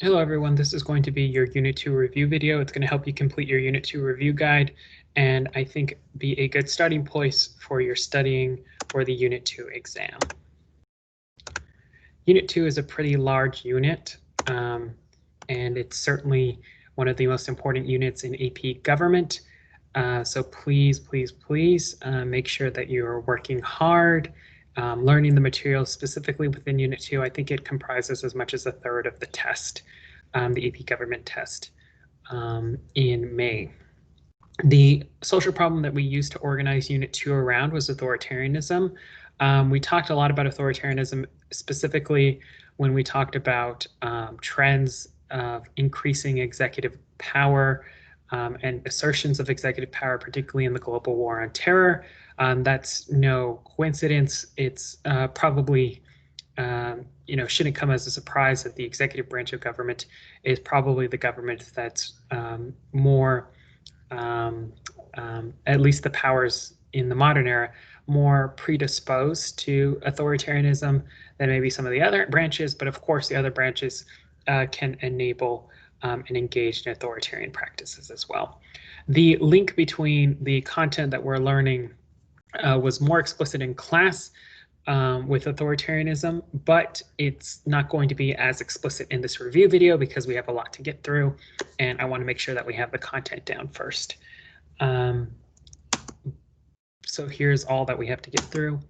Hello everyone, this is going to be your Unit 2 review video. It's going to help you complete your Unit 2 review guide, and I think be a good starting place for your studying for the Unit 2 exam. Unit 2 is a pretty large unit, and it's certainly one of the most important units in AP Government. So please make sure that you're working hard, learning the materials specifically within Unit 2. I think it comprises as much as a third of the test, the AP Government test in May. The social problem that we used to organize Unit 2 around was authoritarianism. We talked a lot about authoritarianism, specifically when we talked about trends of increasing executive power and assertions of executive power, particularly in the global war on terror. That's no coincidence. It's probably, shouldn't come as a surprise that the executive branch of government is probably the government that's more, at least the powers in the modern era, more predisposed to authoritarianism than maybe some of the other branches. But of course, the other branches can enable and engage in authoritarian practices as well. The link between the content that we're learning was more explicit in class with authoritarianism, but it's not going to be as explicit in this review video because we have a lot to get through, and I want to make sure that we have the content down first. So here's all that we have to get through.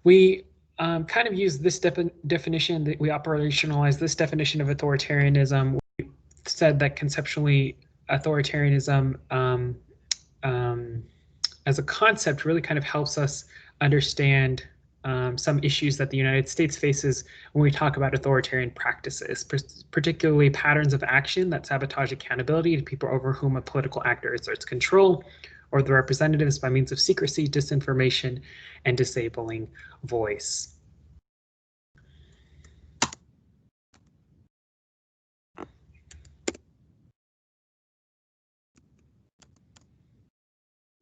We kind of use this definition, that we operationalize this definition of authoritarianism. We said that conceptually authoritarianism as a concept really kind of helps us understand some issues that the United States faces when we talk about authoritarian practices, particularly patterns of action that sabotage accountability to people over whom a political actor exerts control, or the representatives by means of secrecy, disinformation, and disabling voice.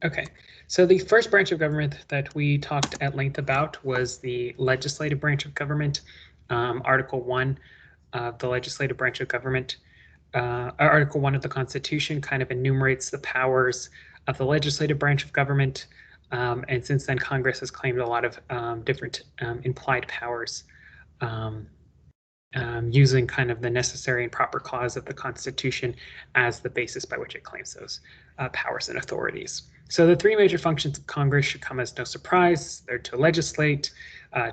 Okay, so the first branch of government that we talked at length about was the legislative branch of government. Article 1 of the legislative branch of government, Article 1 of the Constitution kind of enumerates the powers of the legislative branch of government. And since then, Congress has claimed a lot of different implied powers using kind of the necessary and proper clause of the Constitution as the basis by which it claims those powers and authorities. So the three major functions of Congress should come as no surprise. They're to legislate,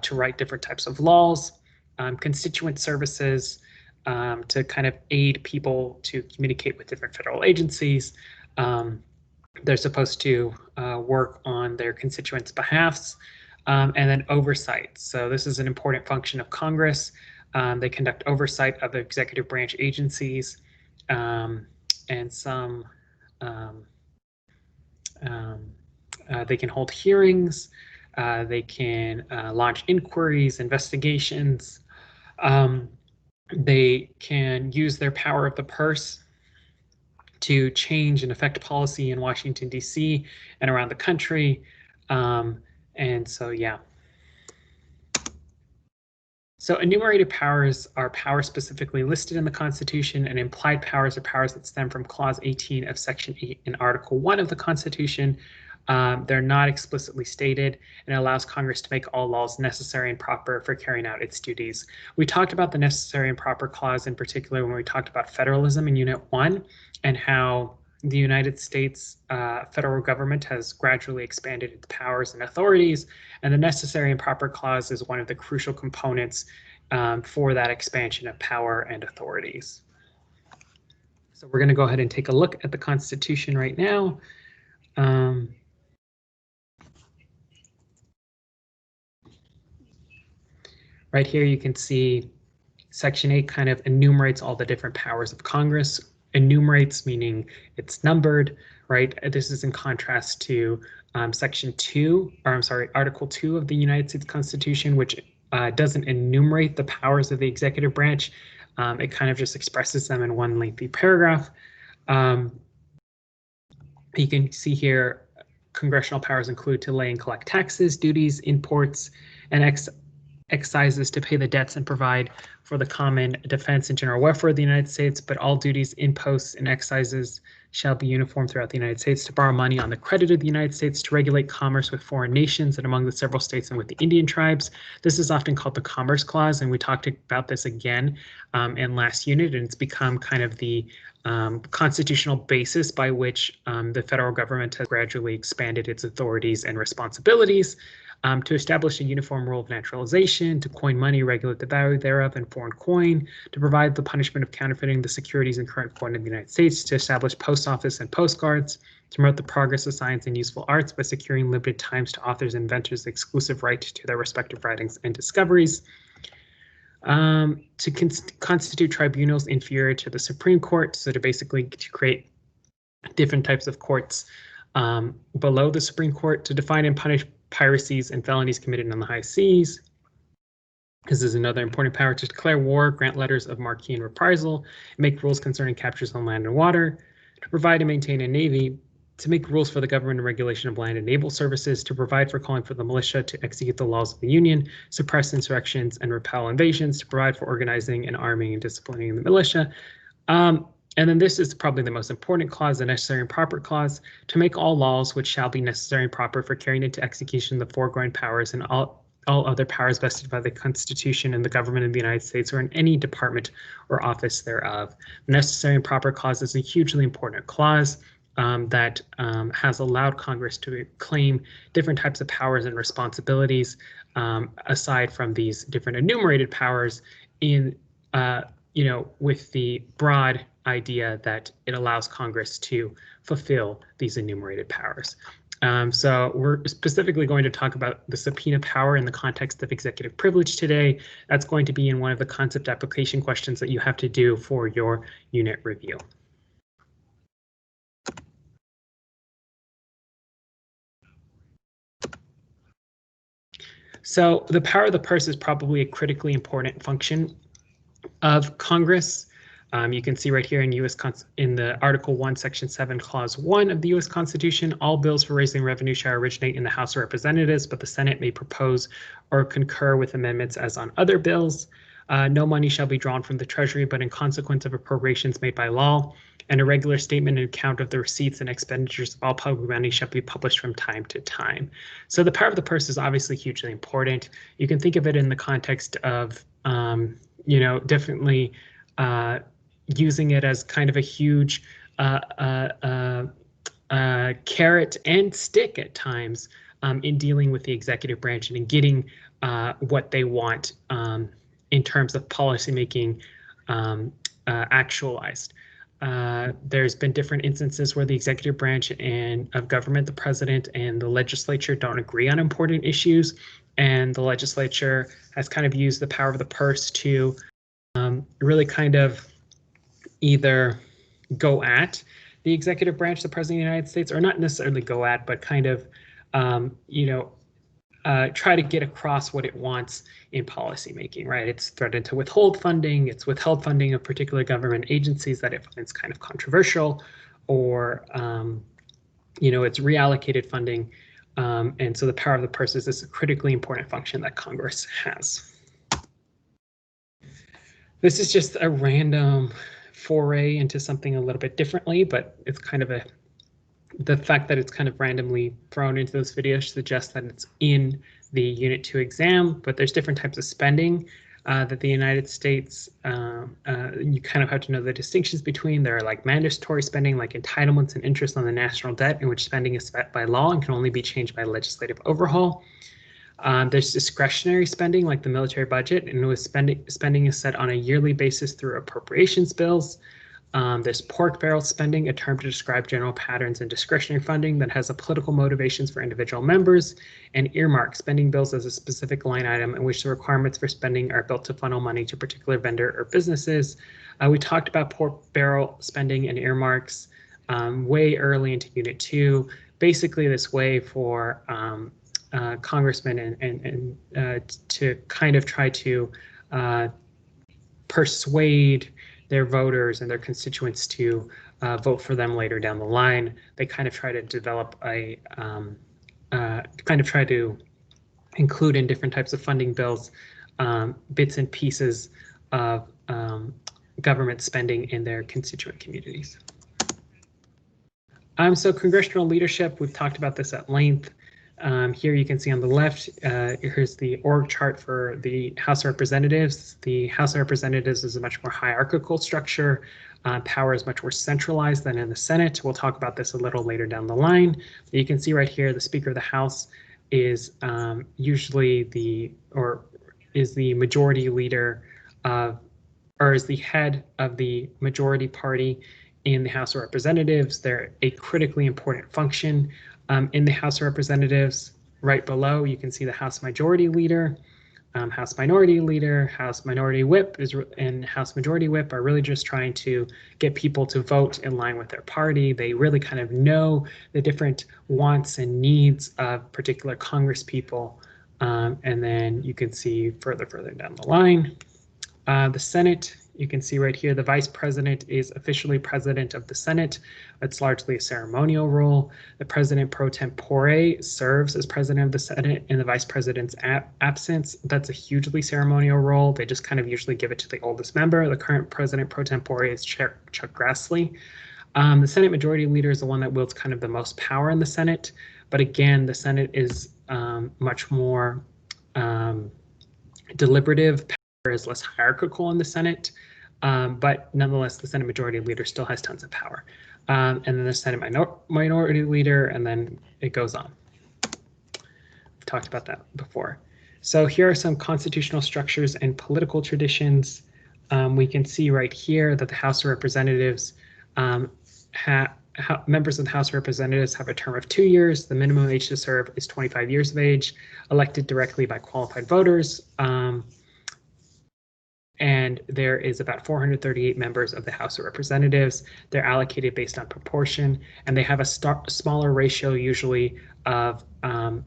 to write different types of laws, constituent services, to kind of aid people to communicate with different federal agencies. They're supposed to work on their constituents' behalfs, and then oversight. So this is an important function of Congress. They conduct oversight of the executive branch agencies, and some they can hold hearings, they can launch inquiries, investigations, they can use their power of the purse to change and affect policy in Washington, D.C. and around the country. And so, yeah. So enumerated powers are powers specifically listed in the Constitution, and implied powers are powers that stem from Clause 18 of Section 8 in Article 1 of the Constitution. They're not explicitly stated, and it allows Congress to make all laws necessary and proper for carrying out its duties. We talked about the necessary and proper clause in particular when we talked about federalism in Unit 1 and how the United States federal government has gradually expanded its powers and authorities, and the necessary and proper clause is one of the crucial components for that expansion of power and authorities. So we're going to go ahead and take a look at the Constitution right now. Right here you can see Section 8 kind of enumerates all the different powers of Congress. Enumerates meaning it's numbered, right? This is in contrast to Section 2, or I'm sorry, Article 2 of the United States Constitution, which doesn't enumerate the powers of the executive branch. It kind of just expresses them in one lengthy paragraph. You can see here, congressional powers include to lay and collect taxes, duties, imports, and excises to pay the debts and provide for the common defense and general welfare of the United States, but all duties, imposts, and excises shall be uniform throughout the United States, to borrow money on the credit of the United States, to regulate commerce with foreign nations and among the several states and with the Indian tribes. This is often called the Commerce Clause, and we talked about this again in last unit, and it's become kind of the constitutional basis by which the federal government has gradually expanded its authorities and responsibilities. To establish a uniform rule of naturalization, to coin money, regulate the value thereof and foreign coin, to provide the punishment of counterfeiting the securities in current coin of the United States, to establish post office and postcards, to promote the progress of science and useful arts by securing limited times to authors and inventors the exclusive right to their respective writings and discoveries, to constitute tribunals inferior to the Supreme Court, so to basically to create different types of courts below the Supreme Court, to define and punish piracies and felonies committed on the high seas. This is another important power: to declare war, grant letters of marque and reprisal, make rules concerning captures on land and water, to provide and maintain a navy, to make rules for the government and regulation of land and naval services, to provide for calling for the militia, to execute the laws of the Union, suppress insurrections and repel invasions, to provide for organizing and arming and disciplining the militia. And then this is probably the most important clause, the necessary and proper clause: to make all laws which shall be necessary and proper for carrying into execution the foregoing powers and all other powers vested by the Constitution and the government of the United States or in any department or office thereof. The necessary and proper clause is a hugely important clause that has allowed Congress to claim different types of powers and responsibilities aside from these different enumerated powers in with the broad idea that it allows Congress to fulfill these enumerated powers. So we're specifically going to talk about the subpoena power in the context of executive privilege today. That's going to be in one of the concept application questions that you have to do for your unit review. So the power of the purse is probably a critically important function of Congress. You can see right here in in the Article 1, Section 7, Clause 1 of the U.S. Constitution, all bills for raising revenue shall originate in the House of Representatives, but the Senate may propose or concur with amendments as on other bills. No money shall be drawn from the Treasury, but in consequence of appropriations made by law, and a regular statement and account of the receipts and expenditures of all public money shall be published from time to time. So the power of the purse is obviously hugely important. You can think of it in the context of, definitely using it as kind of a huge carrot and stick at times in dealing with the executive branch and in getting what they want in terms of policymaking actualized. There's been different instances where the executive branch of government, the president and the legislature, don't agree on important issues, and the legislature has kind of used the power of the purse to really kind of either go at the executive branch, the president of the United States, or not necessarily go at, but kind of, try to get across what it wants in policymaking, right? It's threatened to withhold funding. It's withheld funding of particular government agencies that it finds kind of controversial, or, it's reallocated funding. And so the power of the purse is this critically important function that Congress has. This is just a random foray into something a little bit differently, but it's kind of the fact that it's kind of randomly thrown into those videos suggests that it's in the Unit 2 exam, but there's different types of spending that the United States, you kind of have to know the distinctions between. There are like mandatory spending, like entitlements and interest on the national debt, in which spending is set by law and can only be changed by legislative overhaul. There's discretionary spending, like the military budget, and with spending is set on a yearly basis through appropriations bills. There's pork barrel spending, a term to describe general patterns in discretionary funding that has a political motivations for individual members, and earmark spending bills as a specific line item in which the requirements for spending are built to funnel money to a particular vendor or businesses. We talked about pork barrel spending and earmarks way early into Unit 2. Basically, this way for congressmen and to kind of try to persuade their voters and their constituents to vote for them later down the line. They kind of try to develop a kind of try to include in different types of funding bills bits and pieces of government spending in their constituent communities. So congressional leadership, we've talked about this at length. Here you can see on the left, here's the org chart for the House of Representatives. The House of Representatives is a much more hierarchical structure. Power is much more centralized than in the Senate. We'll talk about this a little later down the line. You can see right here, the Speaker of the House is usually the majority leader of, or is the head of the majority party in the House of Representatives. They're a critically important function in the House of Representatives. Right below, you can see the House Majority Leader, House Minority Leader, House Minority Whip, and House Majority Whip are really just trying to get people to vote in line with their party. They really kind of know the different wants and needs of particular Congress people. And then you can see further down the line. The Senate, you can see right here, the Vice President is officially President of the Senate. It's largely a ceremonial role. The President pro tempore serves as President of the Senate in the Vice President's absence. That's a hugely ceremonial role. They just kind of usually give it to the oldest member. The current President pro tempore is Chuck Grassley. The Senate Majority Leader is the one that wields kind of the most power in the Senate. But again, the Senate is much more deliberative. Power is less hierarchical in the Senate. But nonetheless, the Senate Majority Leader still has tons of power. And then the Senate Minority Leader, and then it goes on. We've talked about that before. So here are some constitutional structures and political traditions. We can see right here that the House of Representatives, members of the House of Representatives have a term of 2 years. The minimum age to serve is 25 years of age, elected directly by qualified voters. And there is about 438 members of the House of Representatives. They're allocated based on proportion, and they have a smaller ratio usually of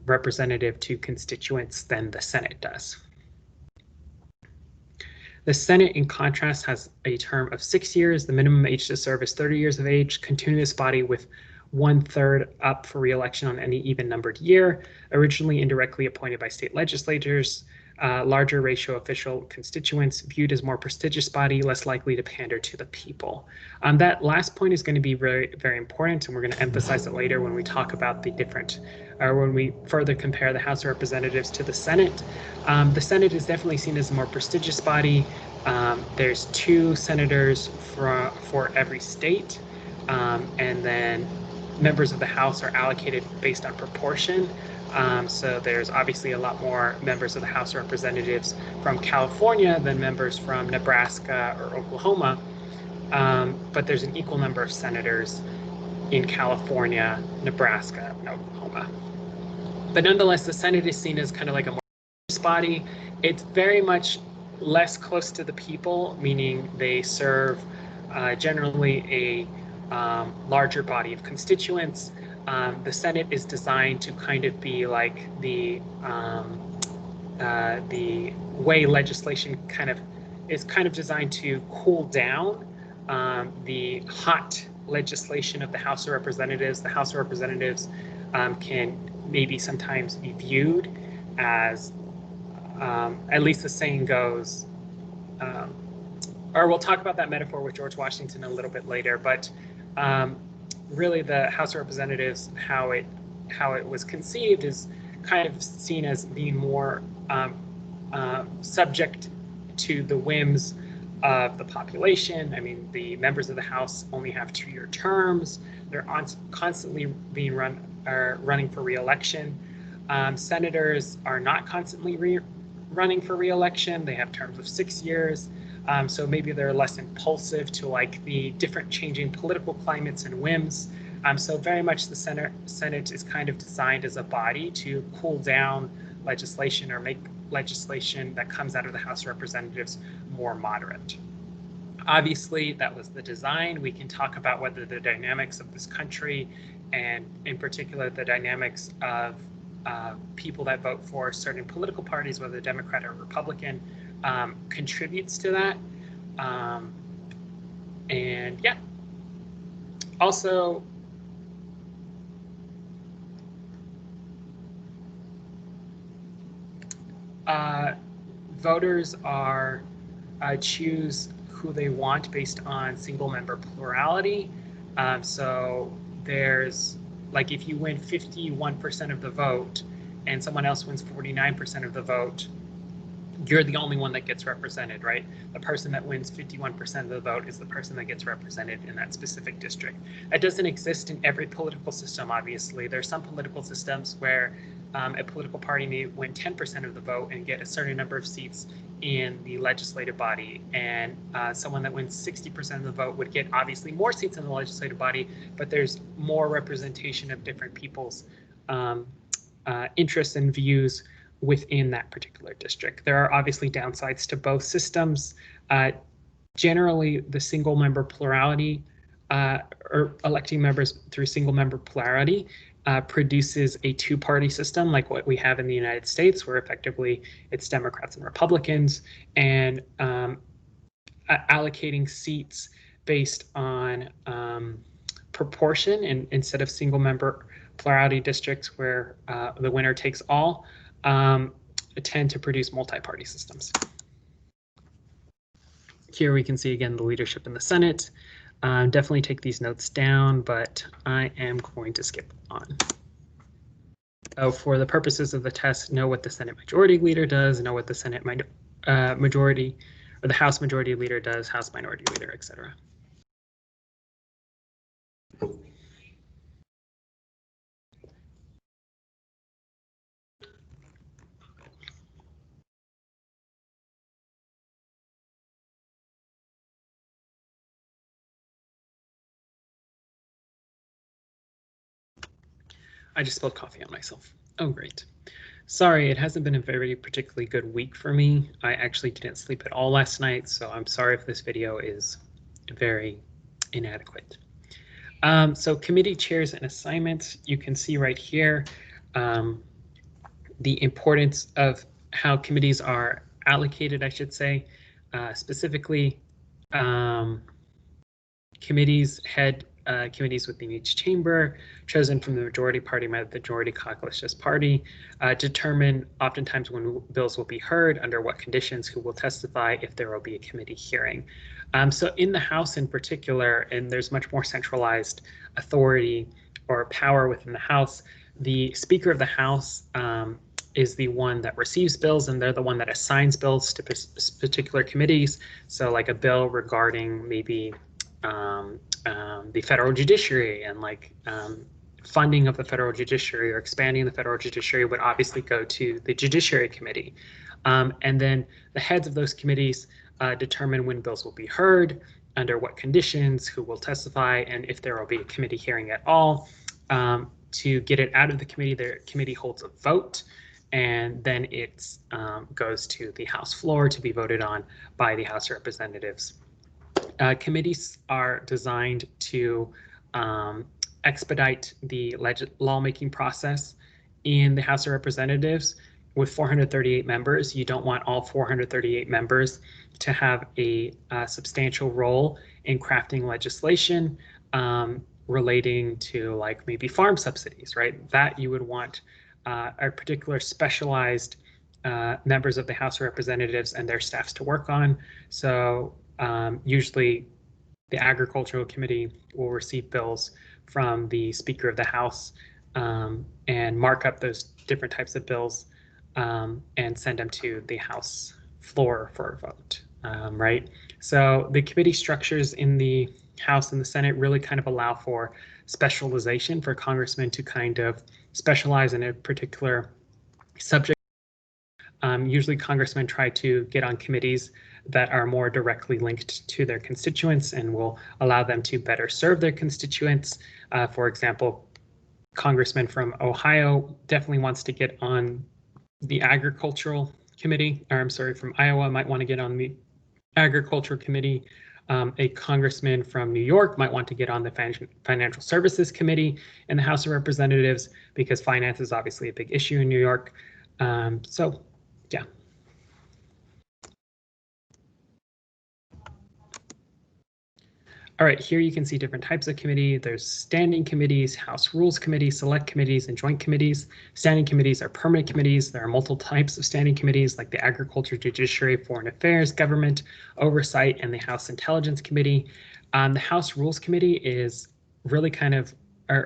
representative to constituents than the Senate does. The Senate, in contrast, has a term of 6 years. The minimum age to serve is 30 years of age, continuous body with 1/3 up for re-election on any even-numbered year, originally indirectly appointed by state legislatures. Larger ratio official constituents, viewed as more prestigious body, less likely to pander to the people. That last point is going to be very, very important, and we're going to emphasize it later when we talk about the different, or when we further compare the House of Representatives to the Senate. The Senate is definitely seen as a more prestigious body. There's 2 senators for every state, and then members of the House are allocated based on proportion. So there's obviously a lot more members of the House of Representatives from California than members from Nebraska or Oklahoma. But there's an equal number of senators in California, Nebraska, and Oklahoma. But nonetheless, the Senate is seen as kind of like a more body. It's very much less close to the people, meaning they serve generally a larger body of constituents. The Senate is designed to kind of be like the way legislation is designed to cool down the hot legislation of the House of Representatives. The House of Representatives can maybe sometimes be viewed as, at least the saying goes, or we'll talk about that metaphor with George Washington a little bit later, but really the House of Representatives, how it was conceived is kind of seen as being more subject to the whims of the population. I mean, the members of the House only have 2-year terms. They're constantly being running for re-election. Senators are not constantly running for re-election. They have terms of 6 years. So maybe they're less impulsive to like the different changing political climates and whims. So very much the Senate is kind of designed as a body to cool down legislation or make legislation that comes out of the House of Representatives more moderate. Obviously, that was the design. We can talk about whether the dynamics of this country, and in particular the dynamics of people that vote for certain political parties, whether Democrat or Republican, contributes to that. And yeah, also voters are choose who they want based on single member plurality. So there's like if you win 51% of the vote and someone else wins 49% of the vote, you're the only one that gets represented, right? The person that wins 51% of the vote is the person that gets represented in that specific district. That doesn't exist in every political system, obviously. There's some political systems where a political party may win 10% of the vote and get a certain number of seats in the legislative body, and someone that wins 60% of the vote would get obviously more seats in the legislative body, but there's more representation of different people's interests and views within that particular district. There are obviously downsides to both systems. Generally, the single member plurality or electing members through single member plurality produces a two-party system like what we have in the United States, where effectively it's Democrats and Republicans, and allocating seats based on proportion, and instead of single member plurality districts where the winner takes all, tend to produce multi-party systems. Here we can see again the leadership in the Senate. Definitely take these notes down, but I am going to skip on. Oh, for the purposes of the test, know what the Senate Majority Leader does, know what the Senate Majority or the House Majority Leader does, House Minority Leader, etc. I just spilled coffee on myself. Oh, great. Sorry, it hasn't been a very particularly good week for me. I actually didn't sleep at all last night, so I'm sorry if this video is very inadequate. So committee chairs and assignments, you can see right here the importance of how committees are allocated, I should say. Specifically, committees head committees within each chamber, chosen from the majority party by the majority caucus party, determine oftentimes when bills will be heard, under what conditions, who will testify, if there will be a committee hearing. So in the House in particular, and there's much more centralized authority or power within the House, the Speaker of the House is the one that receives bills, and they're the one that assigns bills to particular committees. So like a bill regarding maybe the federal judiciary and like funding of the federal judiciary or expanding the federal judiciary would obviously go to the Judiciary Committee. And then the heads of those committees determine when bills will be heard, under what conditions, who will testify, and if there will be a committee hearing at all. To get it out of the committee, the committee holds a vote, and then it goes to the House floor to be voted on by the House of Representatives. Committees are designed to expedite the lawmaking process in the House of Representatives. With 438 members, you don't want all 438 members to have a substantial role in crafting legislation relating to like maybe farm subsidies, right? That you would want a particular specialized members of the House of Representatives and their staffs to work on. So usually the Agricultural Committee will receive bills from the Speaker of the House and mark up those different types of bills and send them to the House floor for a vote, right? So the committee structures in the House and the Senate really kind of allow for specialization for congressmen to kind of specialize in a particular subject. Usually congressmen try to get on committees that are more directly linked to their constituents and will allow them to better serve their constituents. For example, Congressman from Ohio definitely wants to get on the Agricultural Committee, or I'm sorry, from Iowa might want to get on the Agriculture Committee. A congressman from New York might want to get on the Financial Services Committee in the House of Representatives because finance is obviously a big issue in New York. So, yeah. All right, here you can see different types of committee. There's standing committees, House Rules Committee, select committees, and joint committees. Standing committees are permanent committees. There are multiple types of standing committees like the Agriculture, Judiciary, Foreign Affairs, Government, Oversight, and the House Intelligence Committee. The House Rules Committee is really kind of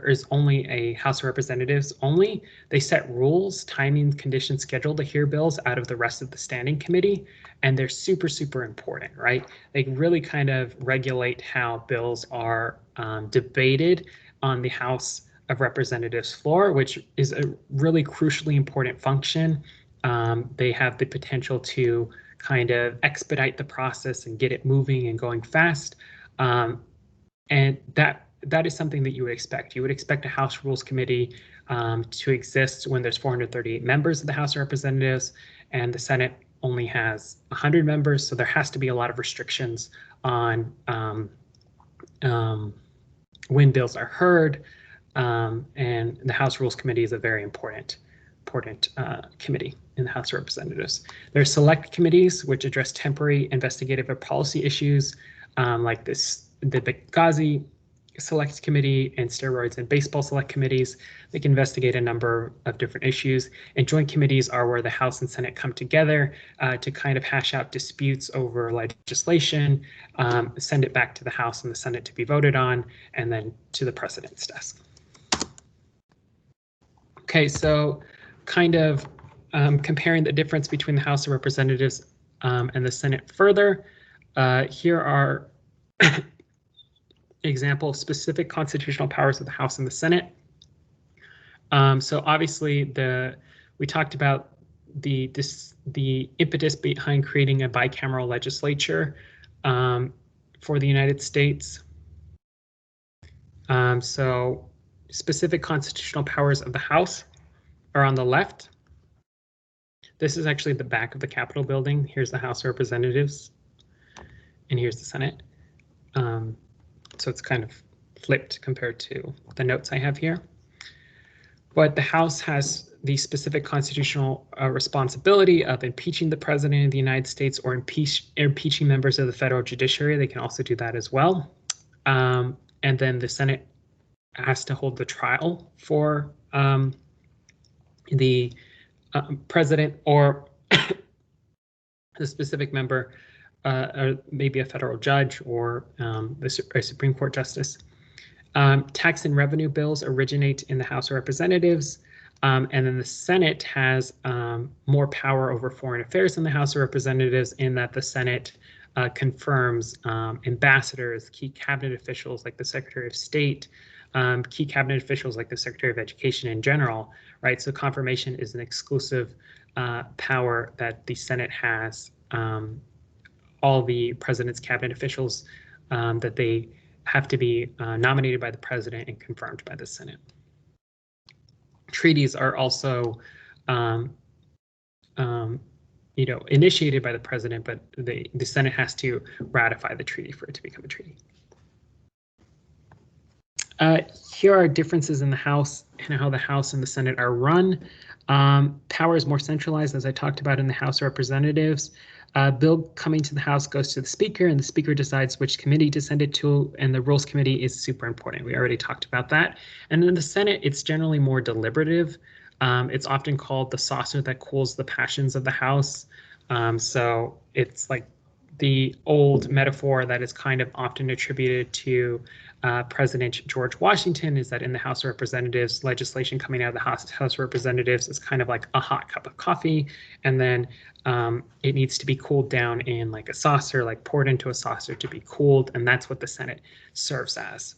is only a House of Representatives only. They set rules, timing, conditions, schedule to hear bills out of the rest of the standing committee, and they're super, super important, right? They really kind of regulate how bills are debated on the House of Representatives floor, which is a really crucially important function. They have the potential to kind of expedite the process and get it moving and going fast. And that is something that you would expect. You would expect a House Rules Committee to exist when there's 438 members of the House of Representatives and the Senate only has 100 members, so there has to be a lot of restrictions on when bills are heard, and the House Rules Committee is a very important committee in the House of Representatives. There are select committees which address temporary investigative or policy issues like the Benghazi Select Committee and Steroids and Baseball Select Committees. They can investigate a number of different issues. And joint committees are where the House and Senate come together to kind of hash out disputes over legislation, send it back to the House and the Senate to be voted on, and then to the President's desk. Okay, so kind of comparing the difference between the House of Representatives and the Senate further, here are example of specific constitutional powers of the House and the Senate. So obviously we talked about the impetus behind creating a bicameral legislature for the United States. So specific constitutional powers of the House are on the left. This is actually the back of the Capitol building. Here's the House of Representatives, and here's the Senate. So it's kind of flipped compared to the notes I have here. But the House has the specific constitutional responsibility of impeaching the President of the United States or impeaching members of the federal judiciary. They can also do that as well. And then the Senate has to hold the trial for the President or the specific member, or maybe a federal judge or a Supreme Court justice. Tax and revenue bills originate in the House of Representatives, and then the Senate has more power over foreign affairs than the House of Representatives in that the Senate confirms ambassadors, key cabinet officials like the Secretary of State, key cabinet officials like the Secretary of Education in general, right? So confirmation is an exclusive power that the Senate has. All the president's cabinet officials that they have to be nominated by the president and confirmed by the Senate. Treaties are also, initiated by the president, but the Senate has to ratify the treaty for it to become a treaty. Here are differences in the House and how the House and the Senate are run. Power is more centralized, as I talked about in the House of Representatives. Bill coming to the House goes to the Speaker, and the Speaker decides which committee to send it to, and the Rules Committee is super important. We already talked about that. And in the Senate, it's generally more deliberative. It's often called the saucer that cools the passions of the House. So it's like the old metaphor that is kind of often attributed to President George Washington is that in the House of Representatives, legislation coming out of the House of Representatives is kind of like a hot cup of coffee, and then it needs to be cooled down in like a saucer, like poured into a saucer to be cooled, and that's what the Senate serves as.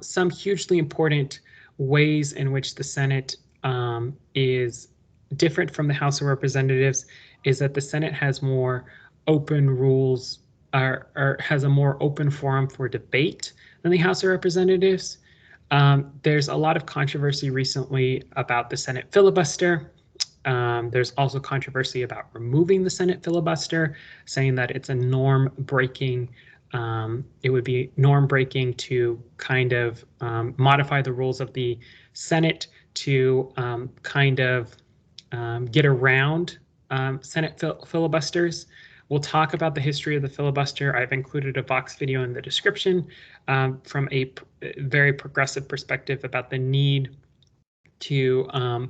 Some hugely important ways in which the Senate is different from the House of Representatives is that the Senate has more open rules or has a more open forum for debate than the House of Representatives. There's a lot of controversy recently about the Senate filibuster. There's also controversy about removing the Senate filibuster, saying that it's a norm-breaking, it would be norm-breaking to kind of modify the rules of the Senate to kind of get around Senate filibusters. We'll talk about the history of the filibuster. I've included a Vox video in the description from a very progressive perspective about the need to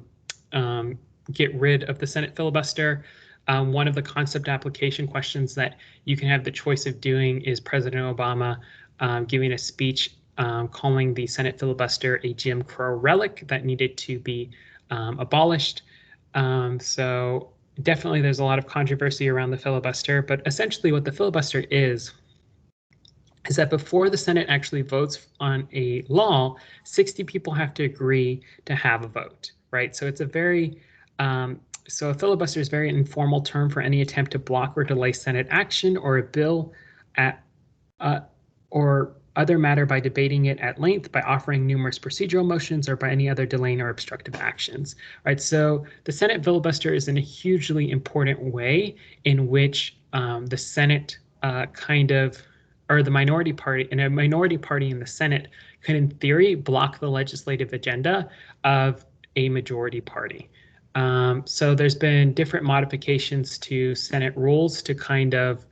get rid of the Senate filibuster. One of the concept application questions that you can have the choice of doing is President Obama giving a speech calling the Senate filibuster a Jim Crow relic that needed to be abolished. So definitely there's a lot of controversy around the filibuster, but essentially what the filibuster is that before the Senate actually votes on a law, 60 people have to agree to have a vote, right? So it's a very, so a filibuster is a very informal term for any attempt to block or delay Senate action or a bill or other matter by debating it at length, by offering numerous procedural motions, or by any other delaying or obstructive actions, right? So the Senate filibuster is in a hugely important way in which the Senate or the minority party, and a minority party in the Senate can, in theory, block the legislative agenda of a majority party. So there's been different modifications to Senate rules to kind of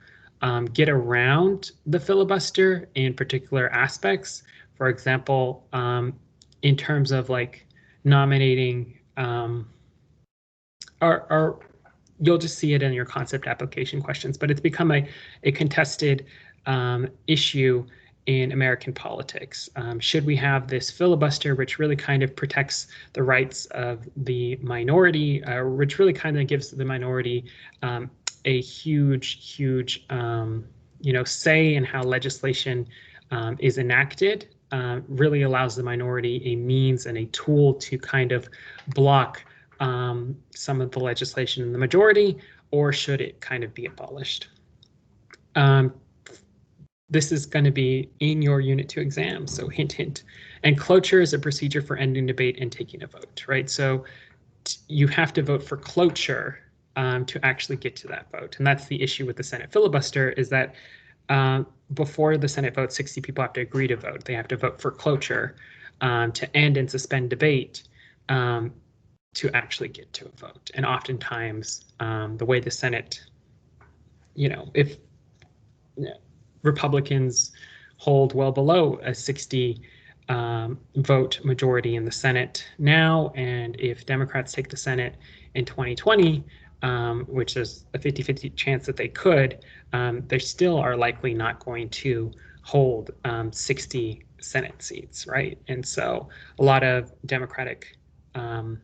get around the filibuster in particular aspects. For example, in terms of like nominating, or you'll just see it in your concept application questions, but it's become a contested issue in American politics. Should we have this filibuster, which really kind of protects the rights of the minority, which really kind of gives the minority a huge say in how legislation is enacted, really allows the minority a means and a tool to kind of block some of the legislation in the majority, or should it kind of be abolished? This is going to be in your Unit 2 exam, so hint, hint. And cloture is a procedure for ending debate and taking a vote, right? So you have to vote for cloture to actually get to that vote. And that's the issue with the Senate filibuster, is that before the Senate vote, 60 people have to agree to vote. They have to vote for cloture to end and suspend debate to actually get to a vote. And oftentimes, the way the Senate, if Republicans hold well below a 60 vote majority in the Senate now, and if Democrats take the Senate in 2020, which is a 50-50 chance that they could, they still are likely not going to hold 60 Senate seats, right? And so a lot of Democratic and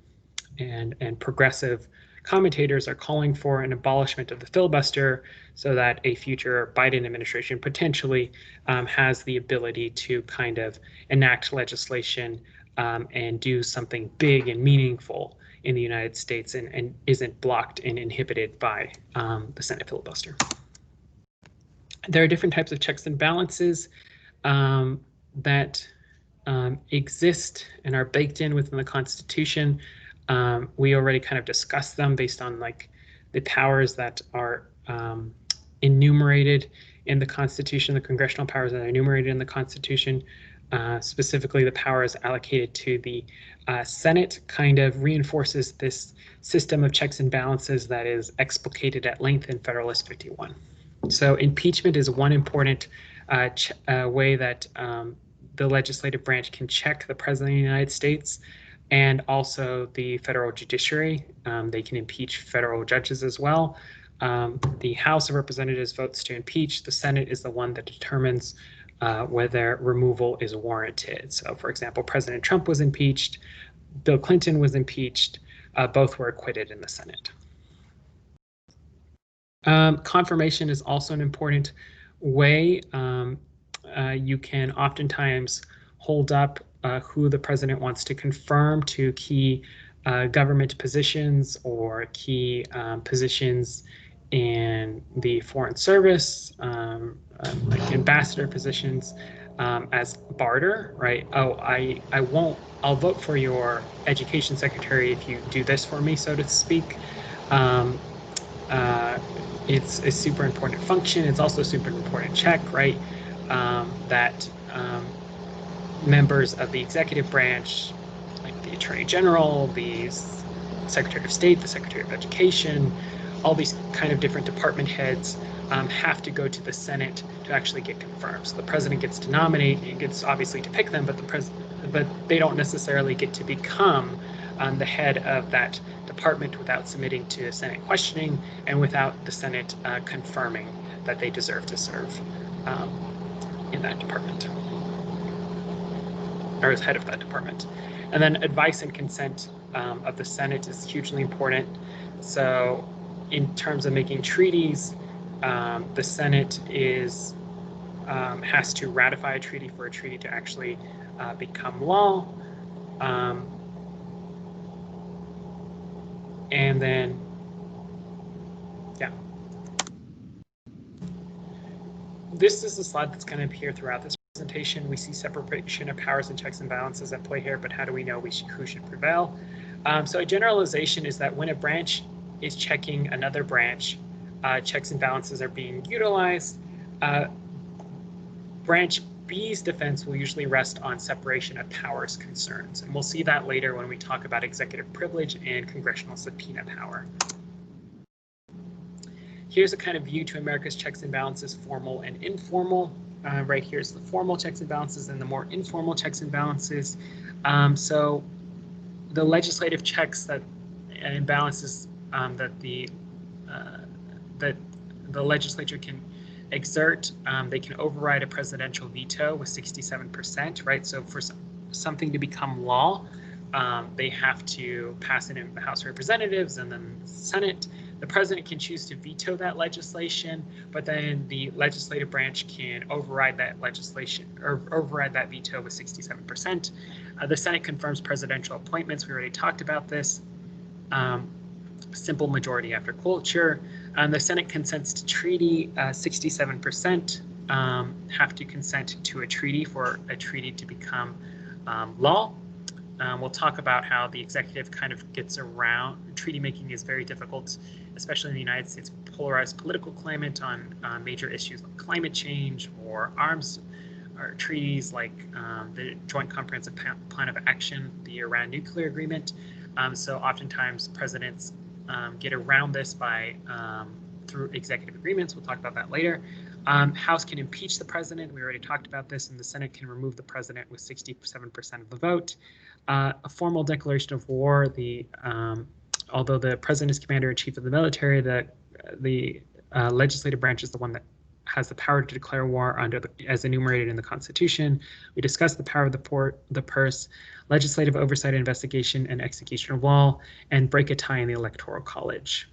progressive commentators are calling for an abolishment of the filibuster so that a future Biden administration potentially has the ability to kind of enact legislation and do something big and meaningful in the United States and isn't blocked and inhibited by the Senate filibuster. There are different types of checks and balances that exist and are baked in within the Constitution. We already kind of discussed them based on like the powers that are enumerated in the Constitution, the congressional powers that are enumerated in the Constitution. Specifically, the powers allocated to the Senate kind of reinforces this system of checks and balances that is explicated at length in Federalist 51. So impeachment is one important way that the legislative branch can check the President of the United States, and also the federal judiciary. They can impeach federal judges as well. The House of Representatives votes to impeach. The Senate is the one that determines whether removal is warranted. So, for example, President Trump was impeached, Bill Clinton was impeached, both were acquitted in the Senate. Confirmation is also an important way. You can oftentimes hold up who the president wants to confirm to key government positions or key positions in the foreign service, like ambassador positions, as barter, right? Oh, I'll vote for your education secretary if you do this for me, so to speak. It's a super important function. It's also a super important check, right? That members of the executive branch, like the Attorney General, the Secretary of State, the Secretary of Education, all these kind of different department heads have to go to the Senate to actually get confirmed. So the president gets to nominate, he gets obviously to pick them, but they don't necessarily get to become the head of that department without submitting to Senate questioning and without the Senate confirming that they deserve to serve in that department, or as head of that department. And then advice and consent of the Senate is hugely important. So in terms of making treaties, the Senate has to ratify a treaty for a treaty to actually become law. And then, yeah. This is a slide that's going to appear throughout this presentation. We see separation of powers and checks and balances at play here, but how do we know who should prevail? So a generalization is that when a branch is checking another branch, checks and balances are being utilized. Branch B's defense will usually rest on separation of powers concerns, and we'll see that later when we talk about executive privilege and congressional subpoena power. Here's a kind of view to America's checks and balances, formal and informal. Right here's the formal checks and balances and the more informal checks and balances. So the legislative checks and balances that the legislature can exert, they can override a presidential veto with 67%, right? So for something to become law, they have to pass it in the House of Representatives and then the Senate. The president can choose to veto that legislation, but then the legislative branch can override that legislation or override that veto with 67%. The Senate confirms presidential appointments. We already talked about this. Simple majority after cloture. The Senate consents to treaty. 67% have to consent to a treaty for a treaty to become law. We'll talk about how the executive kind of gets around. Treaty making is very difficult, especially in the United States polarized political climate on major issues like climate change or arms or treaties like the Joint Comprehensive Plan of Action, the Iran nuclear agreement. So oftentimes presidents get around this by through executive agreements. We'll talk about that later. House can impeach the president. We already talked about this, and the Senate can remove the president with 67% of the vote. A formal declaration of war. Although the president is commander-in-chief of the military, the legislative branch is the one that has the power to declare war as enumerated in the Constitution. We discussed the power of the purse, legislative oversight, investigation, and execution of law, and break a tie in the Electoral College.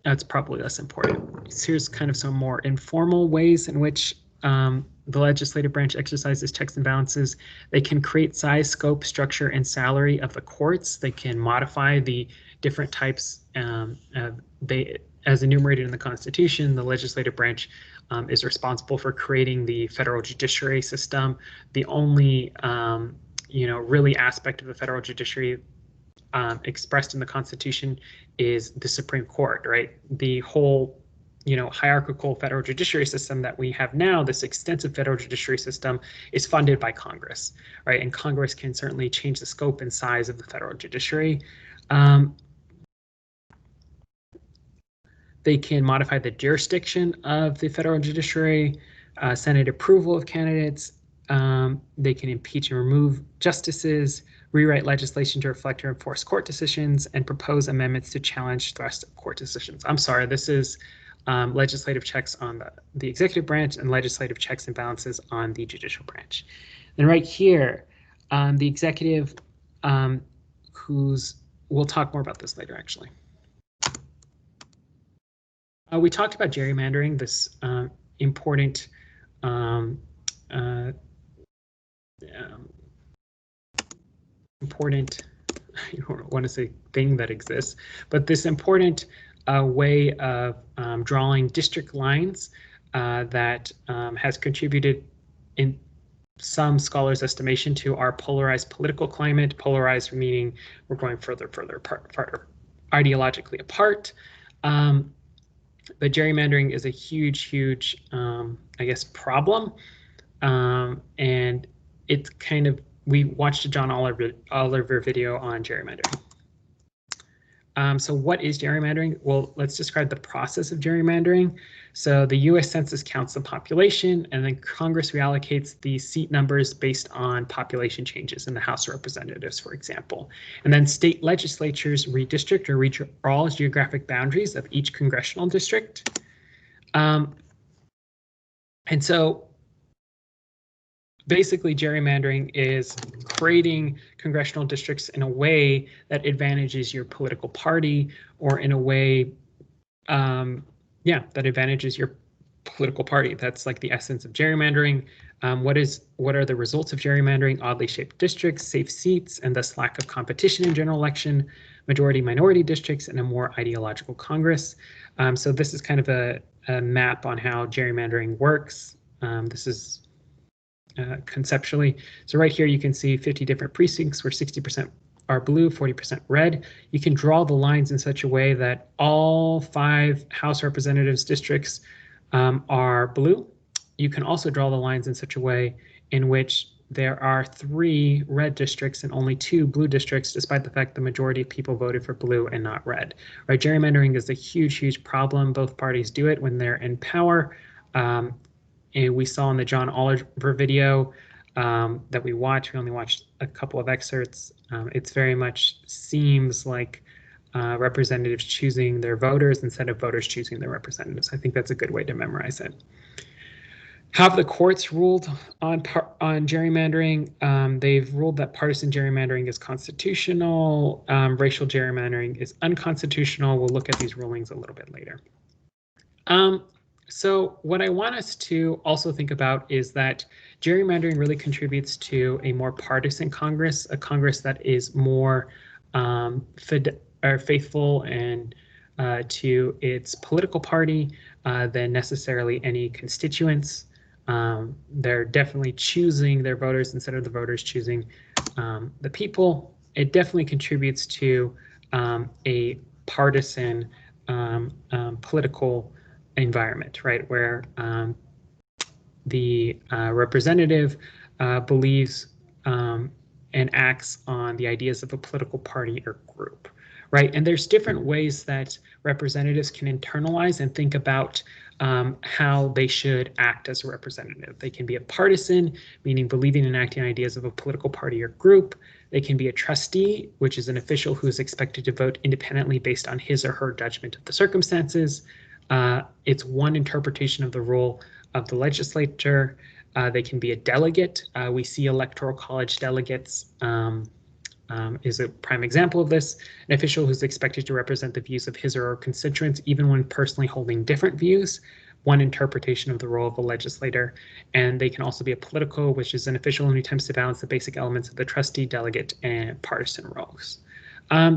That's probably less important. So here's kind of some more informal ways in which the legislative branch exercises checks and balances. They can create size, scope, structure, and salary of the courts. They can modify the different types. As enumerated in the Constitution, the legislative branch is responsible for creating the federal judiciary system. The only really aspect of the federal judiciary expressed in the Constitution is the Supreme Court, right? The whole hierarchical federal judiciary system that we have now, this extensive federal judiciary system, is funded by Congress, right? And Congress can certainly change the scope and size of the federal judiciary. They can modify the jurisdiction of the federal judiciary, Senate approval of candidates. They can impeach and remove justices, rewrite legislation to reflect or enforce court decisions, and propose amendments to challenge thrust of court decisions. I'm sorry, this is legislative checks on the executive branch and legislative checks and balances on the judicial branch. And right here, the executive, we'll talk more about this later, actually. We talked about gerrymandering, this important I don't want to say thing that exists, but this important way of drawing district lines that has contributed in some scholars' estimation to our polarized political climate. Polarized meaning we're going further apart, ideologically apart. But gerrymandering is a huge, I guess, problem, and it's kind of we watched a John Oliver video on gerrymandering. So what is gerrymandering? Well, let's describe the process of gerrymandering. So the US Census counts the population, and then Congress reallocates the seat numbers based on population changes in the House of Representatives, for example. And then state legislatures redistrict or redraw geographic boundaries of each congressional district. And so basically, gerrymandering is creating congressional districts in a way that advantages your political party, or in a way, that advantages your political party. That's like the essence of gerrymandering. What are the results of gerrymandering? Oddly shaped districts, safe seats, and thus lack of competition in general election, majority-minority districts, and a more ideological Congress. So this is kind of a map on how gerrymandering works. This is conceptually. So right here you can see 50 different precincts where 60% are blue, 40% red. You can draw the lines in such a way that all 5 House Representatives districts are blue. You can also draw the lines in such a way in which there are 3 red districts and only 2 blue districts, despite the fact the majority of people voted for blue and not red. Right? Gerrymandering is a huge, huge problem. Both parties do it when they're in power. And we saw in the John Oliver video that we watched, we only watched a couple of excerpts. It's very much seems like representatives choosing their voters instead of voters choosing their representatives. I think that's a good way to memorize it. Have the courts ruled on gerrymandering? They've ruled that partisan gerrymandering is constitutional. Racial gerrymandering is unconstitutional. We'll look at these rulings a little bit later. So what I want us to also think about is that gerrymandering really contributes to a more partisan Congress, a Congress that is more faithful and to its political party than necessarily any constituents. They're definitely choosing their voters instead of the voters choosing the people. It definitely contributes to a partisan political environment, right, where the representative believes and acts on the ideas of a political party or group, right? And there's different ways that representatives can internalize and think about how they should act as a representative. They can be a partisan, meaning believing and acting on ideas of a political party or group. They can be a trustee, which is an official who is expected to vote independently based on his or her judgment of the circumstances. It's one interpretation of the role of the legislature. They can be a delegate. We see electoral college delegates is a prime example of this. An official who's expected to represent the views of his or her constituents, even when personally holding different views. One interpretation of the role of a legislator. And they can also be a politico, which is an official who attempts to balance the basic elements of the trustee, delegate, and partisan roles.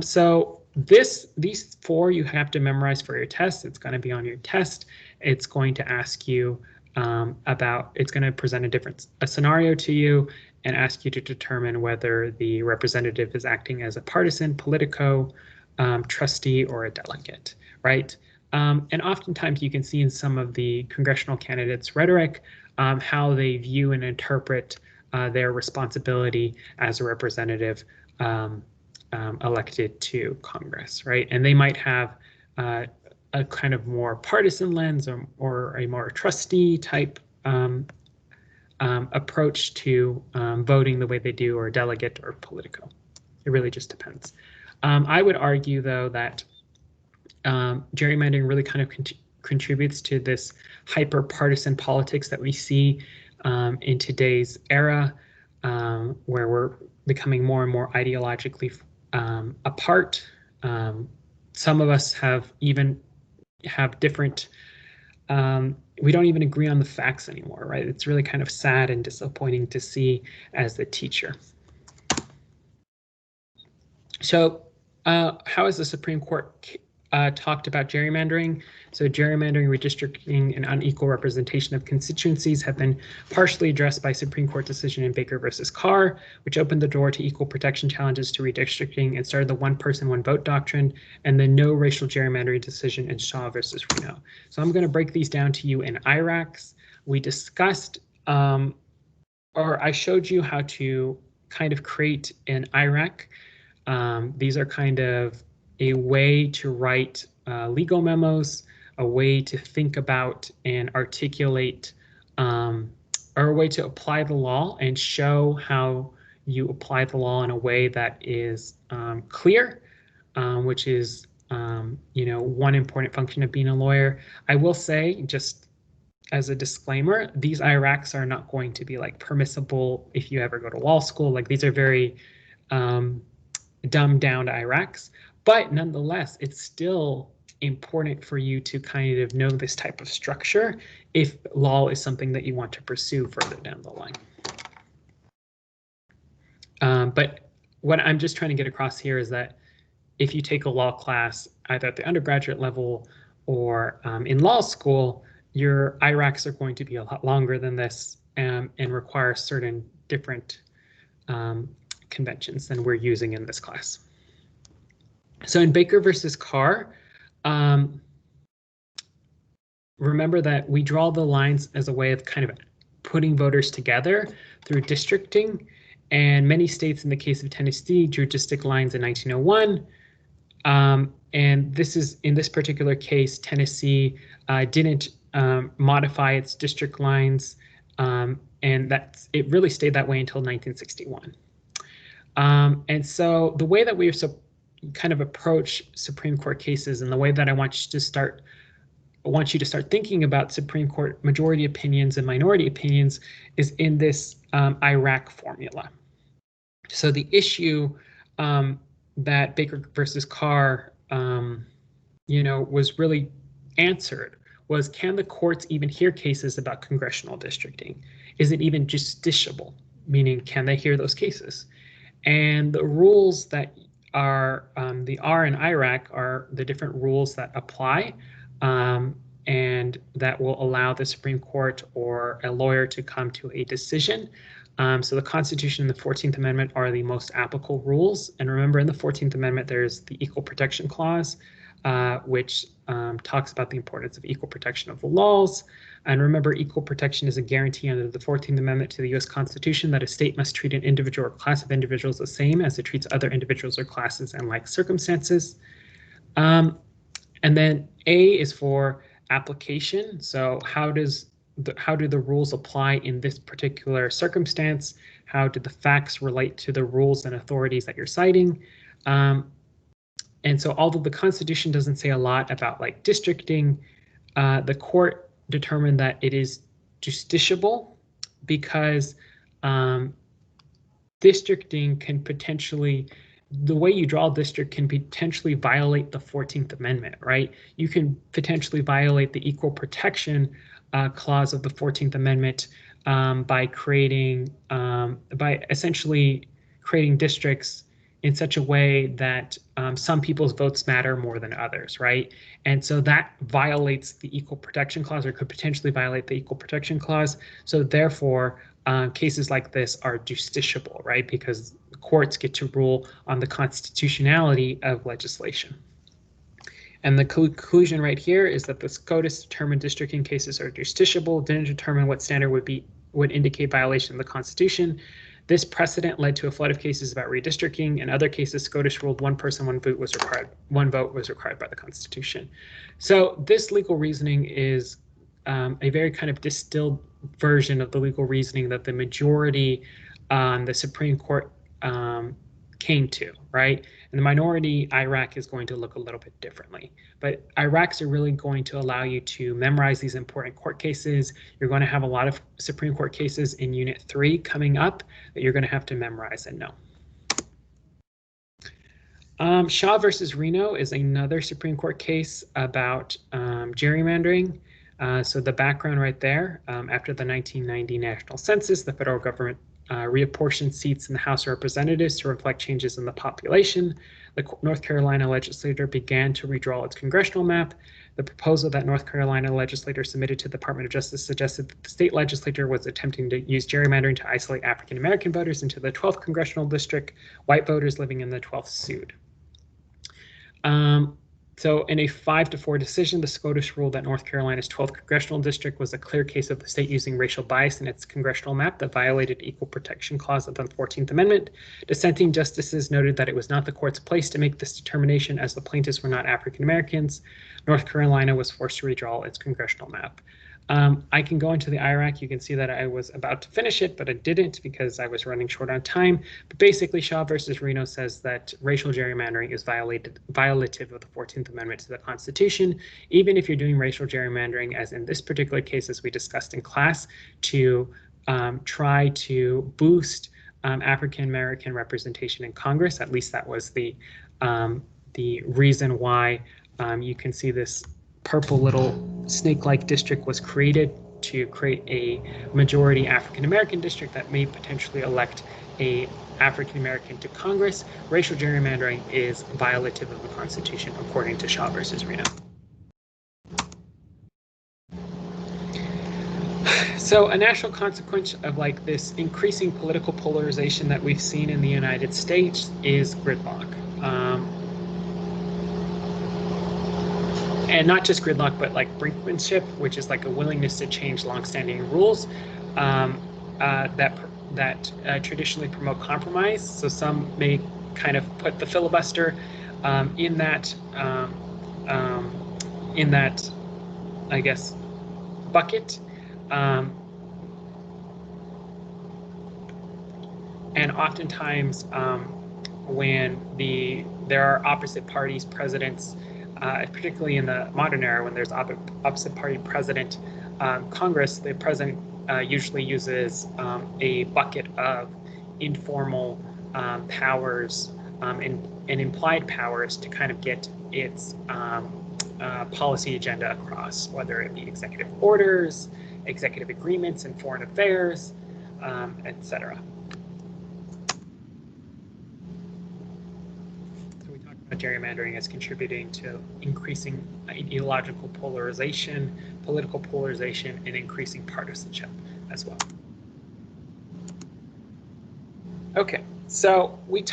So these 4 you have to memorize for your test. It's going to be on your test. It's going to ask you it's going to present a scenario to you and ask you to determine whether the representative is acting as a partisan, politico, trustee, or a delegate, right? And oftentimes you can see in some of the congressional candidates' rhetoric how they view and interpret their responsibility as a representative elected to Congress, right? And they might have a kind of more partisan lens or a more trustee type approach to voting the way they do, or delegate or politico. It really just depends. I would argue, though, that gerrymandering really kind of contributes to this hyper-partisan politics that we see in today's era, where we're becoming more and more ideologically apart. Some of us have different, we don't even agree on the facts anymore, right? It's really kind of sad and disappointing to see as the teacher. So how has the Supreme Court talked about gerrymandering? So gerrymandering, redistricting, and unequal representation of constituencies have been partially addressed by Supreme Court decision in Baker versus Carr, which opened the door to equal protection challenges to redistricting and started the one person, one vote doctrine, and the no racial gerrymandering decision in Shaw versus Reno. So I'm going to break these down to you in IRACs. We discussed, or I showed you how to kind of create an IRAC. These are kind of a way to write legal memos, a way to think about and articulate, or a way to apply the law and show how you apply the law in a way that is clear, which is, one important function of being a lawyer. I will say, just as a disclaimer, these IRACs are not going to be like permissible if you ever go to law school. Like, these are very dumbed down IRACs, but nonetheless, it's still important for you to kind of know this type of structure if law is something that you want to pursue further down the line. But what I'm just trying to get across here is that if you take a law class either at the undergraduate level or in law school, your IRACs are going to be a lot longer than this and require certain different conventions than we're using in this class. So in Baker versus Carr, remember that we draw the lines as a way of kind of putting voters together through districting, and many states, in the case of Tennessee, drew district lines in 1901. And this is, in this particular case, Tennessee didn't modify its district lines, and it really stayed that way until 1961. And so the way that we kind of approach Supreme Court cases, and the way that I want you to start thinking about Supreme Court majority opinions and minority opinions, is in this IRAC formula. So the issue that Baker versus Carr, was really answered was, can the courts even hear cases about congressional districting? Is it even justiciable? Meaning, can they hear those cases? And the rules that are the R in IRAC are the different rules that apply and that will allow the Supreme Court or a lawyer to come to a decision. So the Constitution and the 14th Amendment are the most applicable rules. And remember, in the 14th Amendment, there's the Equal Protection Clause, which talks about the importance of equal protection of the laws. And remember, equal protection is a guarantee under the 14th Amendment to the U.S. Constitution that a state must treat an individual or class of individuals the same as it treats other individuals or classes in like circumstances. And then A is for application. So how do the rules apply in this particular circumstance? How do the facts relate to the rules and authorities that you're citing? And so although the Constitution doesn't say a lot about like districting, the court determined that it is justiciable because districting can potentially, the way you draw a district can potentially violate the 14th Amendment, right? You can potentially violate the equal protection clause of the 14th Amendment by essentially creating districts in such a way that some people's votes matter more than others, right? And so that violates the Equal Protection Clause, or could potentially violate the Equal Protection Clause. So therefore, cases like this are justiciable, right? Because courts get to rule on the constitutionality of legislation. And the conclusion right here is that the SCOTUS determined districting cases are justiciable, didn't determine what standard would indicate violation of the Constitution. This precedent led to a flood of cases about redistricting. In other cases, SCOTUS ruled one person, one vote was required by the Constitution. So this legal reasoning is a very kind of distilled version of the legal reasoning that the majority the Supreme Court came to, right? And the minority IRAC is going to look a little bit differently. But IRACs are really going to allow you to memorize these important court cases. You're going to have a lot of Supreme Court cases in Unit 3 coming up that you're going to have to memorize and know. Shaw versus Reno is another Supreme Court case about gerrymandering. So the background right there, after the 1990 national census, the federal government reapportioned seats in the House of Representatives to reflect changes in the population. The North Carolina legislature began to redraw its congressional map. The proposal that North Carolina legislator submitted to the Department of Justice suggested that the state legislature was attempting to use gerrymandering to isolate African American voters into the 12th congressional district. White voters living in the 12th sued. So in a 5-4 decision, the SCOTUS ruled that North Carolina's 12th congressional district was a clear case of the state using racial bias in its congressional map that violated equal protection clause of the 14th Amendment. Dissenting justices noted that it was not the court's place to make this determination as the plaintiffs were not African Americans. North Carolina was forced to redraw its congressional map. I can go into the IRAC. You can see that I was about to finish it, but I didn't because I was running short on time. But basically, Shaw versus Reno says that racial gerrymandering is violative of the 14th Amendment to the Constitution, even if you're doing racial gerrymandering, as in this particular case, as we discussed in class, to try to boost African American representation in Congress. At least that was the reason why you can see this purple little snake-like district was created to create a majority African-American district that may potentially elect a African-American to Congress. Racial gerrymandering is violative of the Constitution, according to Shaw versus Reno. So a natural consequence of like this increasing political polarization that we've seen in the United States is gridlock. And not just gridlock, but like brinkmanship, which is like a willingness to change longstanding rules that traditionally promote compromise. So some may kind of put the filibuster in that, I guess, bucket. And oftentimes, when there are opposite parties, presidents, particularly in the modern era, when there's opposite party president, Congress, the president usually uses a bucket of informal powers and implied powers to kind of get its policy agenda across, whether it be executive orders, executive agreements in foreign affairs, etc. Gerrymandering is contributing to increasing ideological polarization, political polarization, and increasing partisanship as well. Okay, so we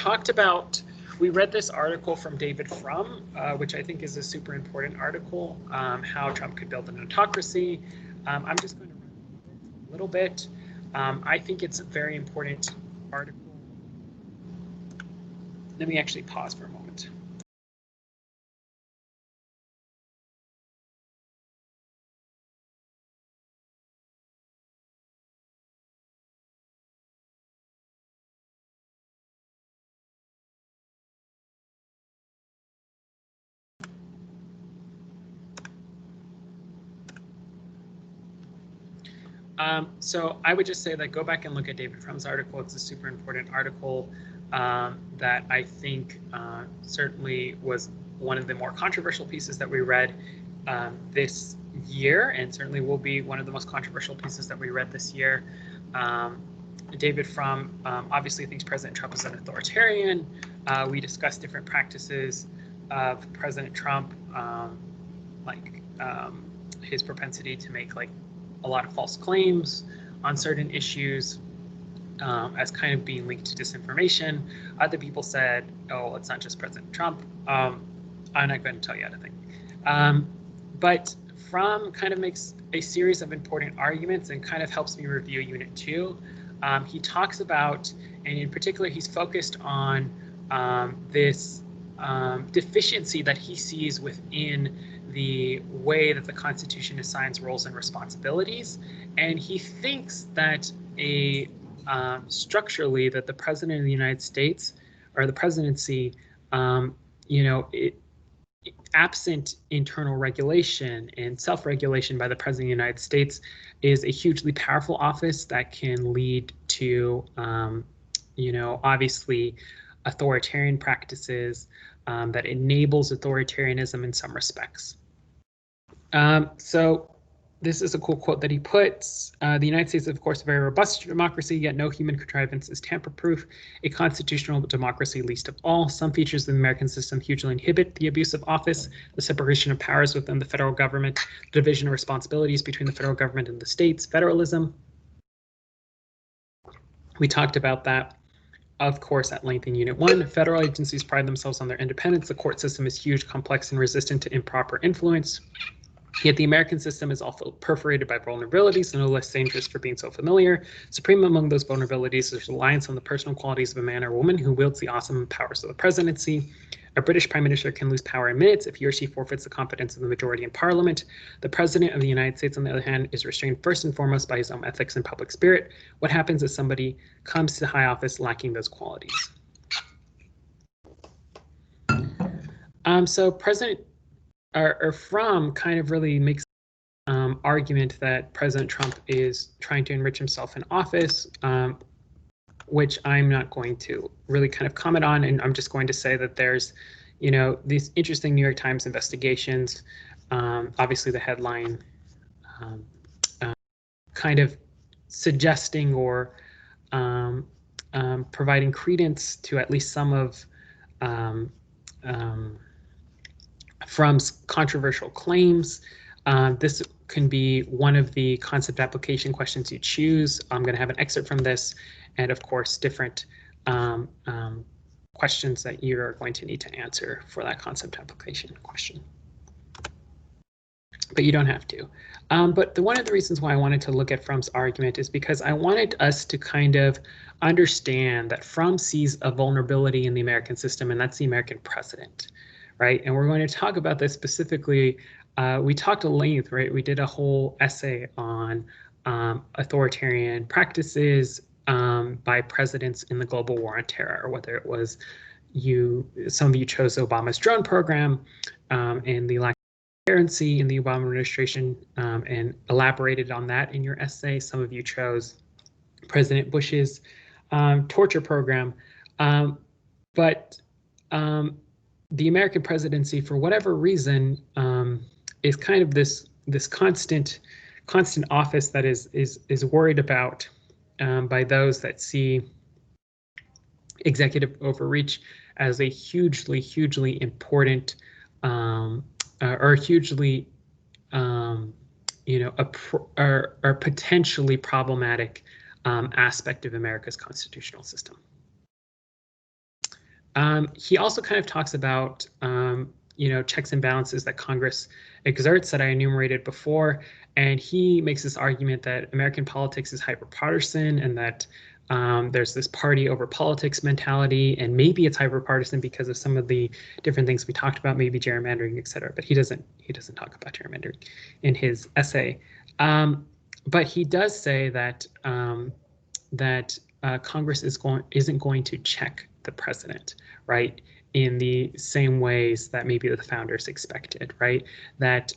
read this article from David Frum, which I think is a super important article, how Trump could build an autocracy. I'm just going to run a little bit. I think it's a very important article. Let me actually pause for a moment. So I would just say that go back and look at David Frum's article. It's a super important article that I think certainly was one of the more controversial pieces that we read this year, and certainly will be one of the most controversial pieces that we read this year. David Frum obviously thinks President Trump is an authoritarian. We discussed different practices of President Trump, like his propensity to make like a lot of false claims on certain issues as kind of being linked to disinformation. Other people said, oh, it's not just President Trump. I'm not going to tell you anything. But Frum kind of makes a series of important arguments and kind of helps me review Unit 2. He talks about, and in particular, he's focused on this deficiency that he sees within the way that the Constitution assigns roles and responsibilities. And he thinks that structurally that the President of the United States, or the presidency, absent internal regulation and self-regulation by the President of the United States, is a hugely powerful office that can lead to, obviously authoritarian practices that enables authoritarianism in some respects. So this is a cool quote that he puts. The United States is, of course, a very robust democracy, yet no human contrivance is tamper-proof. A constitutional democracy least of all. Some features of the American system hugely inhibit the abuse of office, the separation of powers within the federal government, the division of responsibilities between the federal government and the states, federalism. We talked about that. of course, at length in Unit 1. Federal agencies pride themselves on their independence. The court system is huge, complex, and resistant to improper influence. Yet the American system is also perforated by vulnerabilities, no less dangerous for being so familiar. Supreme among those vulnerabilities is reliance on the personal qualities of a man or woman who wields the awesome powers of the presidency. A British prime minister can lose power in minutes if he or she forfeits the confidence of the majority in parliament. The president of the United States, on the other hand, is restrained first and foremost by his own ethics and public spirit. What happens if somebody comes to high office lacking those qualities? So President Frum kind of really makes argument that President Trump is trying to enrich himself in office, which I'm not going to really kind of comment on, and I'm just going to say that there's, these interesting New York Times investigations. Obviously, the headline kind of suggesting or providing credence to at least some of Frum's controversial claims. This can be one of the concept application questions you choose. I'm going to have an excerpt from this, and of course, different questions that you're going to need to answer for that concept application question. But you don't have to. But one of the reasons why I wanted to look at Frum's argument is because I wanted us to kind of understand that Frum sees a vulnerability in the American system, and that's the American president. Right, and we're going to talk about this specifically. We talked at length, right? We did a whole essay on authoritarian practices by presidents in the global war on terror, whether it was some of you chose Obama's drone program and the lack of transparency in the Obama administration and elaborated on that in your essay. Some of you chose President Bush's torture program, but the American presidency, for whatever reason, is kind of this constant office that is worried about by those that see executive overreach as a hugely important or hugely or potentially problematic aspect of America's constitutional system. He also kind of talks about, checks and balances that Congress exerts that I enumerated before, and he makes this argument that American politics is hyperpartisan and that there's this party over politics mentality, and maybe it's hyperpartisan because of some of the different things we talked about, maybe gerrymandering, et cetera. But he doesn't talk about gerrymandering in his essay. But he does say that Congress isn't going to check the president, right, in the same ways that maybe the founders expected, right? That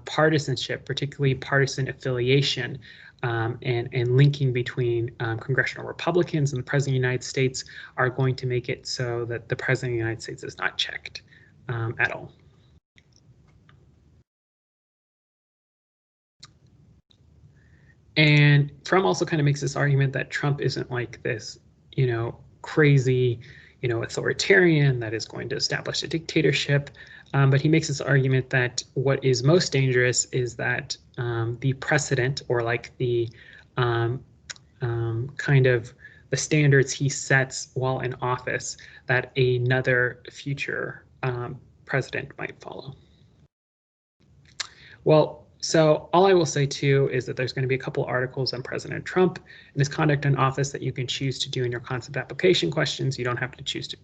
partisanship, particularly partisan affiliation, and linking between congressional Republicans and the President of the United States are going to make it so that the President of the United States is not checked at all. And Frum also kind of makes this argument that Trump isn't like this, crazy, authoritarian that is going to establish a dictatorship. But he makes this argument that what is most dangerous is that the precedent, or like the kind of the standards he sets while in office, that another future president might follow. Well, so all I will say too is that there's going to be a couple articles on President Trump and his conduct in office that you can choose to do in your concept application questions. You don't have to choose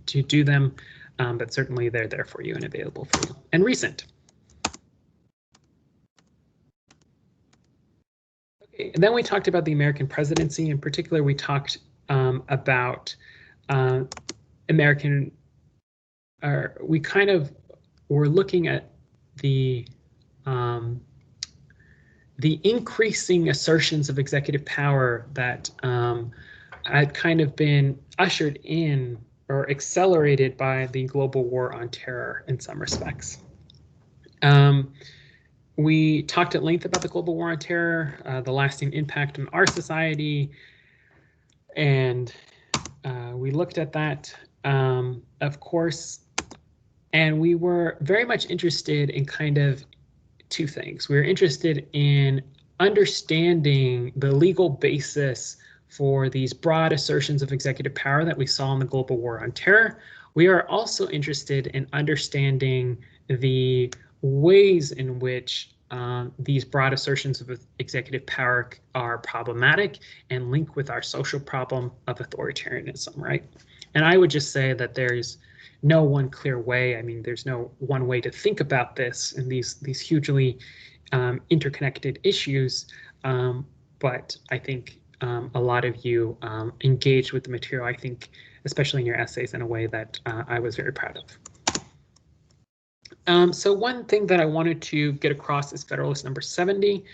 to do them, but certainly they're there for you and available for you. And recent. Okay, and then we talked about the American presidency. In particular, we talked about we kind of were looking at the increasing assertions of executive power that had kind of been ushered in or accelerated by the global war on terror in some respects. We talked at length about the global war on terror, the lasting impact on our society, and we looked at that, of course, and we were very much interested in kind of two things. We were interested in understanding the legal basis for these broad assertions of executive power that we saw in the global war on terror. We are also interested in understanding the ways in which these broad assertions of executive power are problematic and link with our social problem of authoritarianism, right? And I would just say that there's no one clear way. I mean, there's no one way to think about this and these hugely interconnected issues. But I think a lot of you engaged with the material, I think, especially in your essays, in a way that I was very proud of. So one thing that I wanted to get across is Federalist number 70.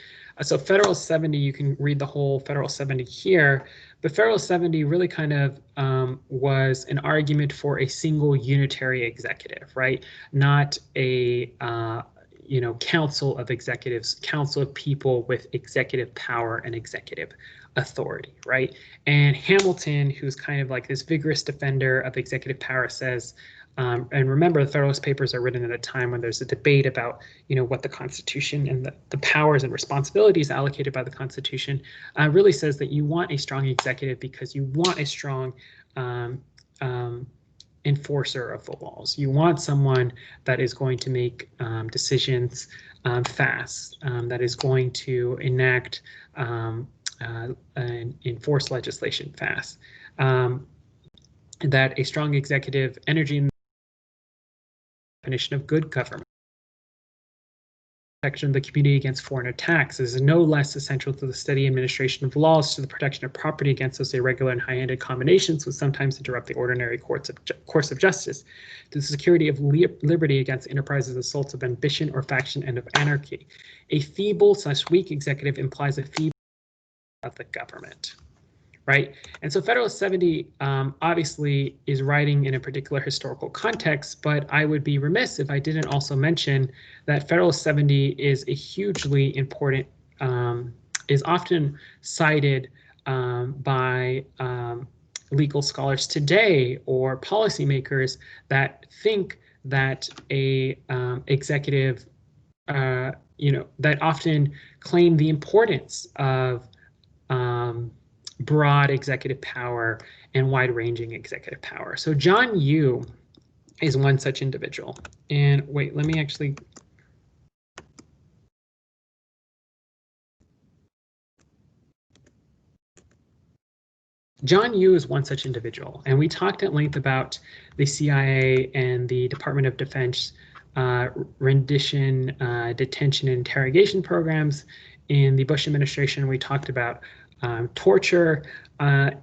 So Federalist 70, you can read the whole Federalist 70 here, but Federalist 70 really kind of was an argument for a single unitary executive, right? Not a council of executives, council of people with executive power and executive authority, right? And Hamilton, who's kind of like this vigorous defender of executive power, says, and remember, the Federalist Papers are written at a time when there's a debate about, what the Constitution and the powers and responsibilities allocated by the Constitution, really says that you want a strong executive because you want a strong enforcer of the laws. You want someone that is going to make decisions fast, that is going to enact and enforce legislation fast. That a strong executive energy and definition of good government. Protection of the community against foreign attacks is no less essential to the steady administration of laws, to the protection of property against those irregular and high-handed combinations which sometimes interrupt the ordinary course of justice, to the security of liberty against enterprises, assaults of ambition or faction and of anarchy. A feeble/weak executive implies a feeble of the government. Right, and so Federalist 70 obviously is writing in a particular historical context, but I would be remiss if I didn't also mention that Federalist 70 is a hugely important, is often cited by legal scholars today or policymakers that think that a executive, that often claim the importance of broad executive power and wide-ranging executive power. So John Yoo is one such individual. And wait, let me actually. John Yoo is one such individual, and we talked at length about the CIA and the Department of Defense rendition, detention, and interrogation programs in the Bush administration. We talked about torture in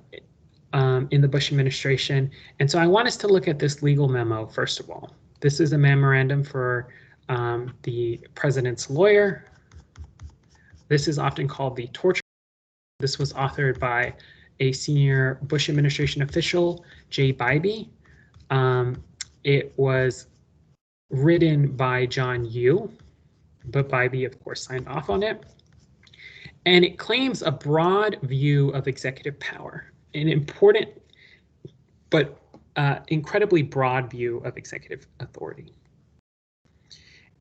the Bush administration. And so I want us to look at this legal memo, first of all. This is a memorandum for the president's lawyer. This is often called the torture. This was authored by a senior Bush administration official, Jay Bybee. It was written by John Yoo, but Bybee, of course, signed off on it. And it claims a broad view of executive power, an important but incredibly broad view of executive authority.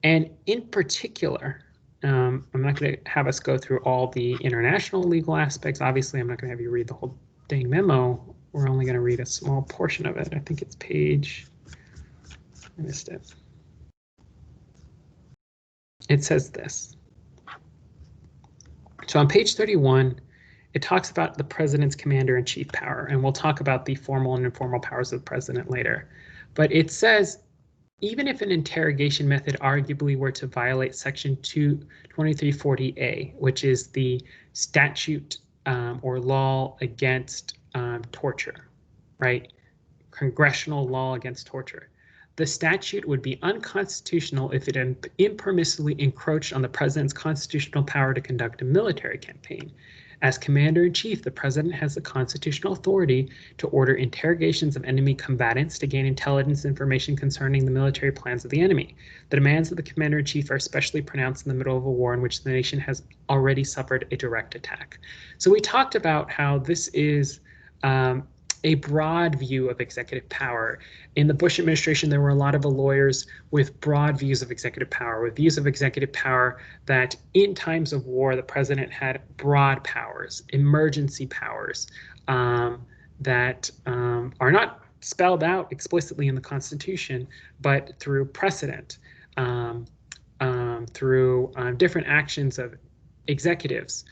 And in particular, I'm not going to have us go through all the international legal aspects. Obviously, I'm not going to have you read the whole dang memo. We're only going to read a small portion of it. I think it's page, I missed it. It says this. So on page 31, it talks about the president's commander-in-chief power, and we'll talk about the formal and informal powers of the president later. But it says, even if an interrogation method arguably were to violate section 2340A, which is the statute or law against torture, right? Congressional law against torture. The statute would be unconstitutional if it impermissibly encroached on the president's constitutional power to conduct a military campaign. As commander-in-chief, the president has the constitutional authority to order interrogations of enemy combatants to gain intelligence information concerning the military plans of the enemy. The demands of the commander-in-chief are especially pronounced in the middle of a war in which the nation has already suffered a direct attack. So we talked about how this is a broad view of executive power. In the Bush administration, there were a lot of lawyers with broad views of executive power, with views of executive power that in times of war, the president had broad powers, emergency powers that are not spelled out explicitly in the Constitution, but through precedent, through different actions of executives,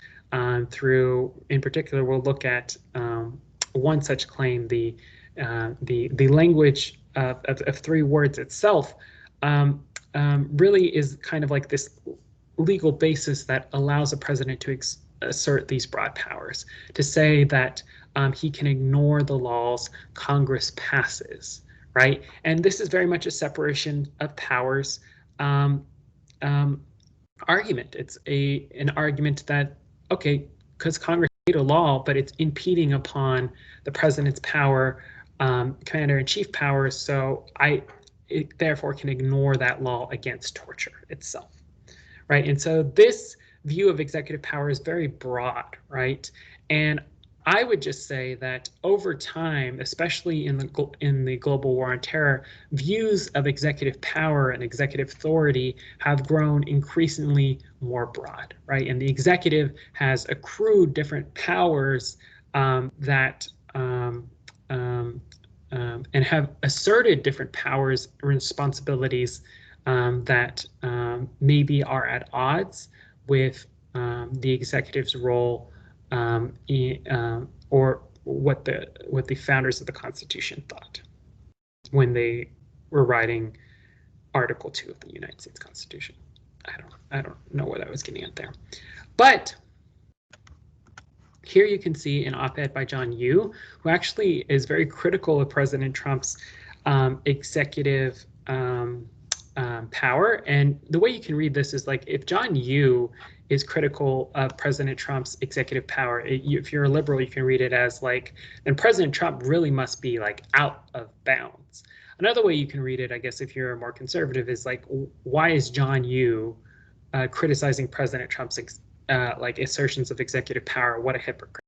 through, in particular, we'll look at one such claim, the language of 3 words itself really is kind of like this legal basis that allows a president to assert these broad powers, to say that he can ignore the laws Congress passes, right? And this is very much a separation of powers argument. It's an argument that, okay, because Congress made a law, but it's impeding upon the president's power, commander-in-chief powers, so it therefore can ignore that law against torture itself, right? And so this view of executive power is very broad, right? And I would just say that over time, especially in the global war on terror, views of executive power and executive authority have grown increasingly more broad, right? And the executive has accrued different powers and have asserted different powers and responsibilities that maybe are at odds with the executive's role or what the founders of the Constitution thought when they were writing Article 2 of the United States Constitution. I don't know what I was getting at there, but here you can see an op-ed by John Yoo, who actually is very critical of President Trump's executive power. And the way you can read this is like, if John Yoo is critical of President Trump's executive power, if you're a liberal, you can read it as like, and President Trump really must be like out of bounds. Another way you can read it, I guess, if you're more conservative, is like, why is John Yoo criticizing President Trump's like assertions of executive power? What a hypocrite.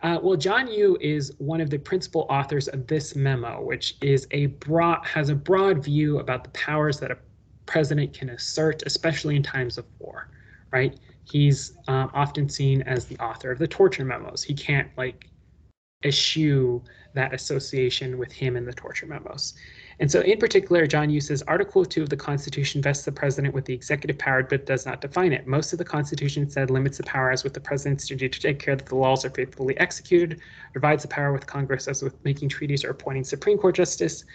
Well, John Yoo is one of the principal authors of this memo, which is has a broad view about the powers that a president can assert, especially in times of war, right? He's often seen as the author of the torture memos. He can't like eschew that association with him in the torture memos. And so in particular, John Yoo says, Article 2 of the Constitution vests the president with the executive power, but does not define it. Most of the Constitution instead limits the power as with the president's duty to take care that the laws are faithfully executed, divides the power with Congress as with making treaties or appointing Supreme Court justice.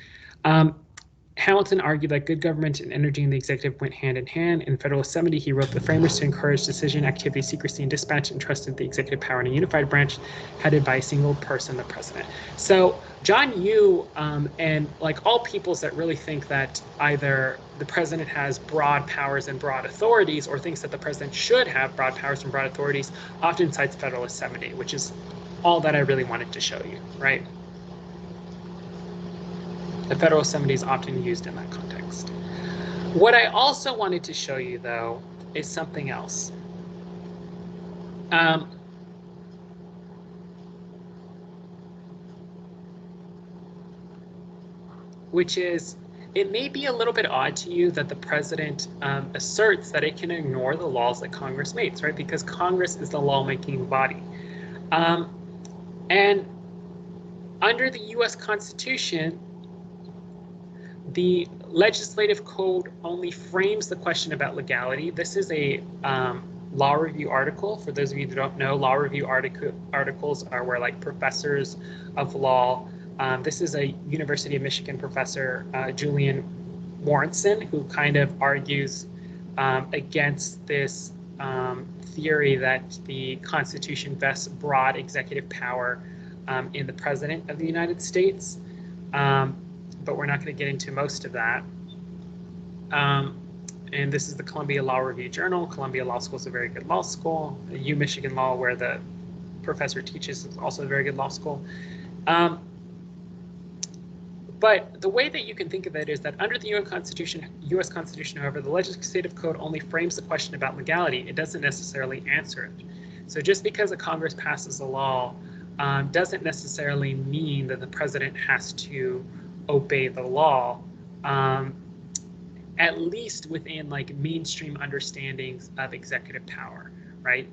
Hamilton argued that good government and energy in the executive went hand in hand. In Federalist 70, he wrote the framers to encourage decision, activity, secrecy, and dispatch, and trusted the executive power in a unified branch headed by a single person, the president. So John Yoo and like all peoples that really think that either the president has broad powers and broad authorities, or thinks that the president should have broad powers and broad authorities, often cites Federalist 70, which is all that I really wanted to show you, right? The Federalist 70 is often used in that context. What I also wanted to show you, though, is something else. Which is, it may be a little bit odd to you that the president asserts that it can ignore the laws that Congress makes, right? Because Congress is the lawmaking body. And under the US Constitution, the legislative code only frames the question about legality. This is a law review article. For those of you that don't know, law review articles are where like professors of law, this is a University of Michigan professor, Julian Warrenson, who kind of argues against this theory that the Constitution vests broad executive power in the President of the United States. But we're not going to get into most of that. And this is the Columbia Law Review Journal. Columbia Law School is a very good law school. U Michigan Law, where the professor teaches, is also a very good law school. But the way that you can think of it is that under the US Constitution, however, the legislative code only frames the question about legality. It doesn't necessarily answer it. So just because a Congress passes a law doesn't necessarily mean that the president has to obey the law, at least within like mainstream understandings of executive power, right?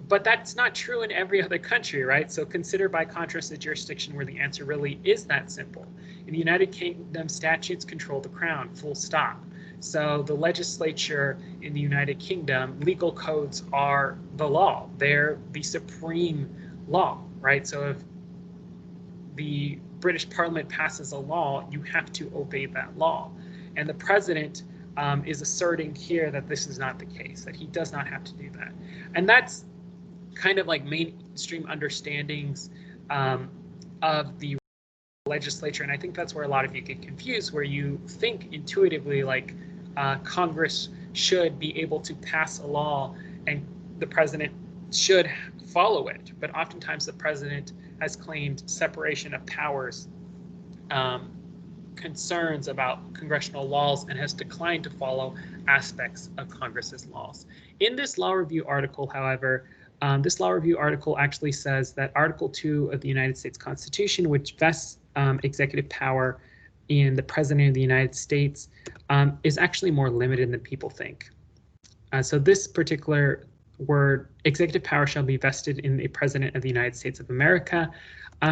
But that's not true in every other country, right? So consider by contrast a jurisdiction where the answer really is that simple. In the United Kingdom, statutes control the crown, full stop. So the legislature in the United Kingdom, legal codes are the law. They're the supreme law, right? So if the British Parliament passes a law, you have to obey that law. And the president is asserting here that this is not the case, that he does not have to do that. And that's kind of like mainstream understandings of the legislature. And I think that's where a lot of you get confused, where you think intuitively like Congress should be able to pass a law and the president should follow it. But oftentimes the president has claimed separation of powers concerns about congressional laws and has declined to follow aspects of Congress's laws. In this law review article, however, this law review article actually says that Article 2 of the United States Constitution, which vests executive power in the President of the United States, is actually more limited than people think. So this particular word, executive power shall be vested in the President of the United States of America.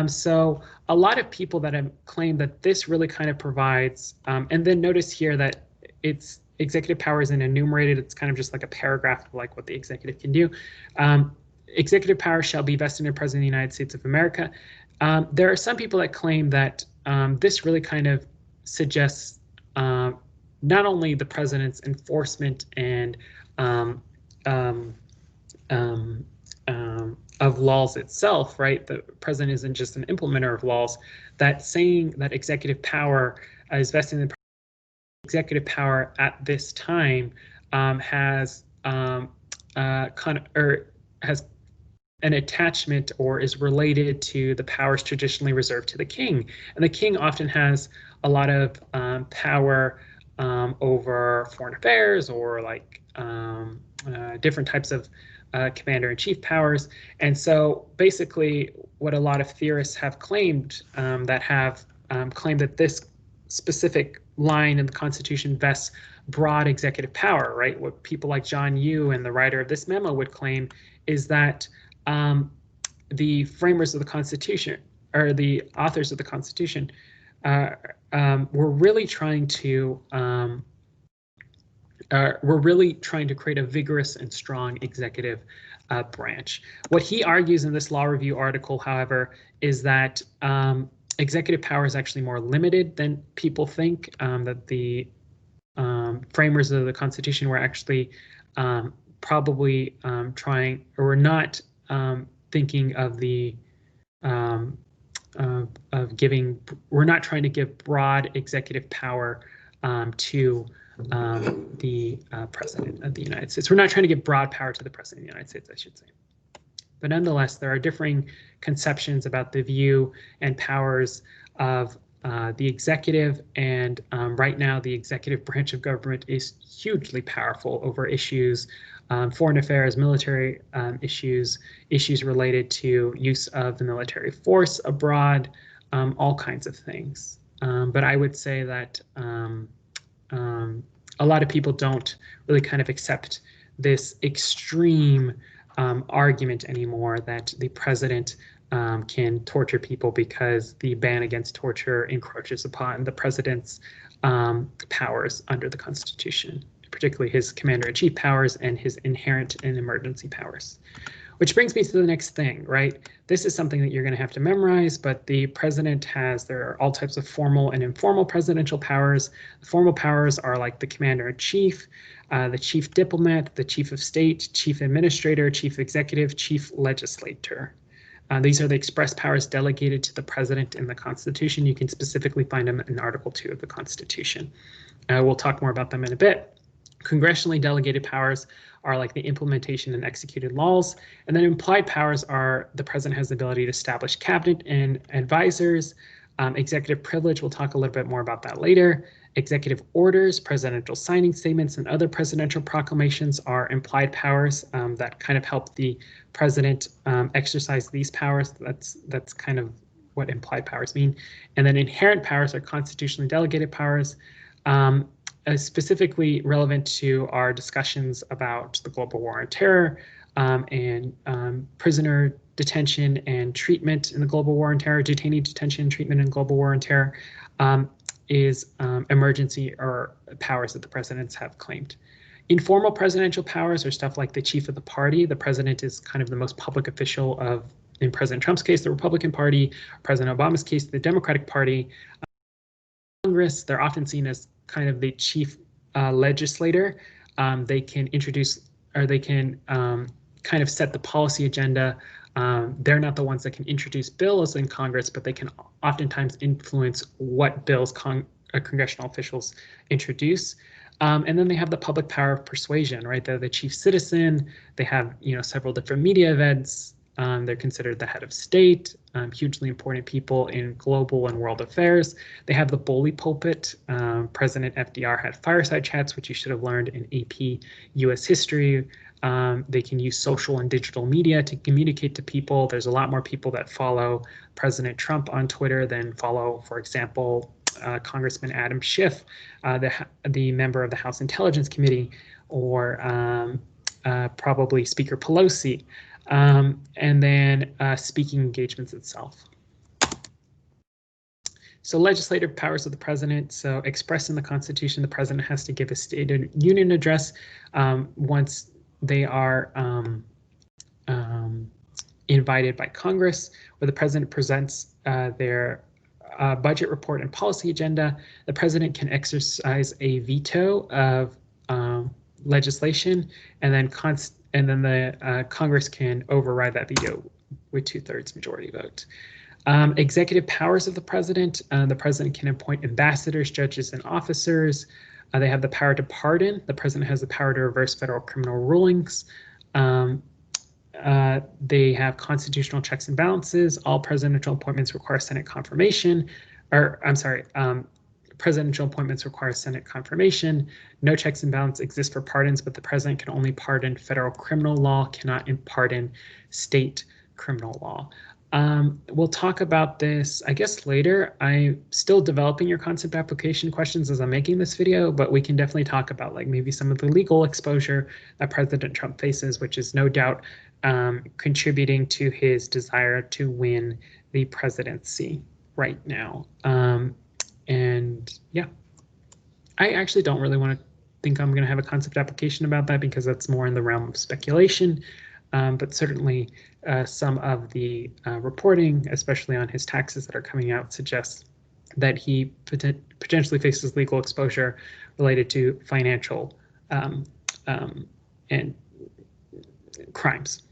So a lot of people that have claimed that this really kind of provides, and then notice here that it's executive power isn't enumerated. It's kind of just like a paragraph of like what the executive can do. Executive power shall be vested in the President of the United States of America. There are some people that claim that this really kind of suggests not only the president's enforcement and of laws itself, right? The president isn't just an implementer of laws. That saying that executive power is vested in the executive power at this time has has an attachment or is related to the powers traditionally reserved to the king. And the king often has a lot of power over foreign affairs or like different types of commander-in-chief powers. And so basically what a lot of theorists have claimed claimed that this specific line in the Constitution vests broad executive power, right? What people like John Yoo and the writer of this memo would claim is that the framers of the Constitution, or the authors of the Constitution, were really trying to create a vigorous and strong executive branch. What he argues in this law review article, however, is that executive power is actually more limited than people think, that the framers of the Constitution were actually probably trying, or were not thinking of the we're not trying to give broad executive power to the President of the United States. We're not trying to give broad power to the President of the United States, I should say. But nonetheless, there are differing conceptions about the view and powers of the executive, and right now the executive branch of government is hugely powerful over issues, foreign affairs, military issues related to use of the military force abroad, all kinds of things. But I would say that a lot of people don't really kind of accept this extreme argument anymore that the president can torture people because the ban against torture encroaches upon the president's powers under the Constitution, particularly his commander-in-chief powers and his inherent and emergency powers. Which brings me to the next thing, right? This is something that you're going to have to memorize, but the president there are all types of formal and informal presidential powers. The formal powers are like the commander-in-chief, the chief diplomat, the chief of state, chief administrator, chief executive, chief legislator. These are the express powers delegated to the president in the Constitution. You can specifically find them in Article 2 of the Constitution. We'll talk more about them in a bit. Congressionally delegated powers are like the implementation and executed laws. And then implied powers are the president has the ability to establish cabinet and advisors, Executive privilege, we'll talk a little bit more about that later. Executive orders, presidential signing statements, and other presidential proclamations are implied powers that kind of help the president exercise these powers. That's kind of what implied powers mean. And then inherent powers are constitutionally delegated powers, specifically relevant to our discussions about the global war on terror and prisoner detention and treatment in the global war on terror, detainee detention and treatment in global war on terror, is emergency or powers that the presidents have claimed. Informal presidential powers are stuff like the chief of the party. The president is kind of the most public official of, in President Trump's case, the Republican Party, President Obama's case, the Democratic Party. Congress, they're often seen as kind of the chief legislator. They can introduce, or they can kind of set the policy agenda. They're not the ones that can introduce bills in Congress, but they can oftentimes influence what bills congressional officials introduce. And then they have the public power of persuasion, right? They're the chief citizen. They have, several different media events. They're considered the head of state, hugely important people in global and world affairs. They have the bully pulpit. President FDR had fireside chats, which you should have learned in AP US history. They can use social and digital media to communicate to people. There's a lot more people that follow President Trump on Twitter than follow, for example, Congressman Adam Schiff, the member of the House Intelligence Committee, or probably Speaker Pelosi, and then speaking engagements itself. So legislative powers of the president. So expressed in the Constitution, the president has to give a State of Union address once they are invited by Congress, where the president presents their budget report and policy agenda. The president can exercise a veto of legislation, and then the Congress can override that veto with 2/3 majority vote. Executive powers of the president can appoint ambassadors, judges, and officers. They have the power to pardon. The president has the power to reverse federal criminal rulings. They have constitutional checks and balances. All presidential appointments require Senate confirmation. Presidential appointments require Senate confirmation. No checks and balances exist for pardons, but the president can only pardon federal criminal law, cannot pardon state criminal law. We'll talk about this, I guess, later. I'm still developing your concept application questions as I'm making this video, but we can definitely talk about like maybe some of the legal exposure that President Trump faces, which is no doubt contributing to his desire to win the presidency right now. And yeah, I actually don't really want to think I'm going to have a concept application about that because that's more in the realm of speculation. But certainly some of the reporting, especially on his taxes that are coming out, suggests that he potentially faces legal exposure related to financial and crimes.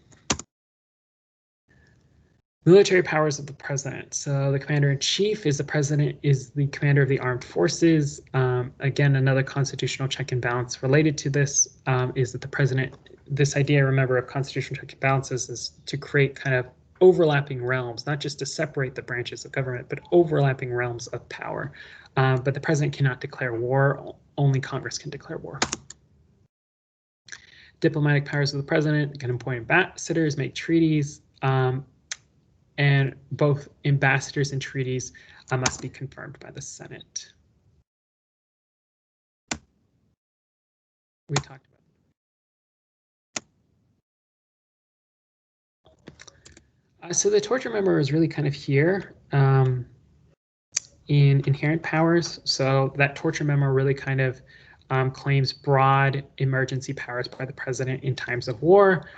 Military powers of the president. So the commander-in-chief is the president, is the commander of the armed forces. Again, another constitutional check and balance related to this is that the president, this idea, remember, of constitutional check and balances is to create kind of overlapping realms, not just to separate the branches of government, but overlapping realms of power. But the president cannot declare war, only Congress can declare war. Diplomatic powers of the president can appoint ambassadors, make treaties, and both ambassadors and treaties must be confirmed by the Senate. We talked about. So the torture memo is really kind of here in inherent powers. So that torture memo really kind of claims broad emergency powers by the president in times of war.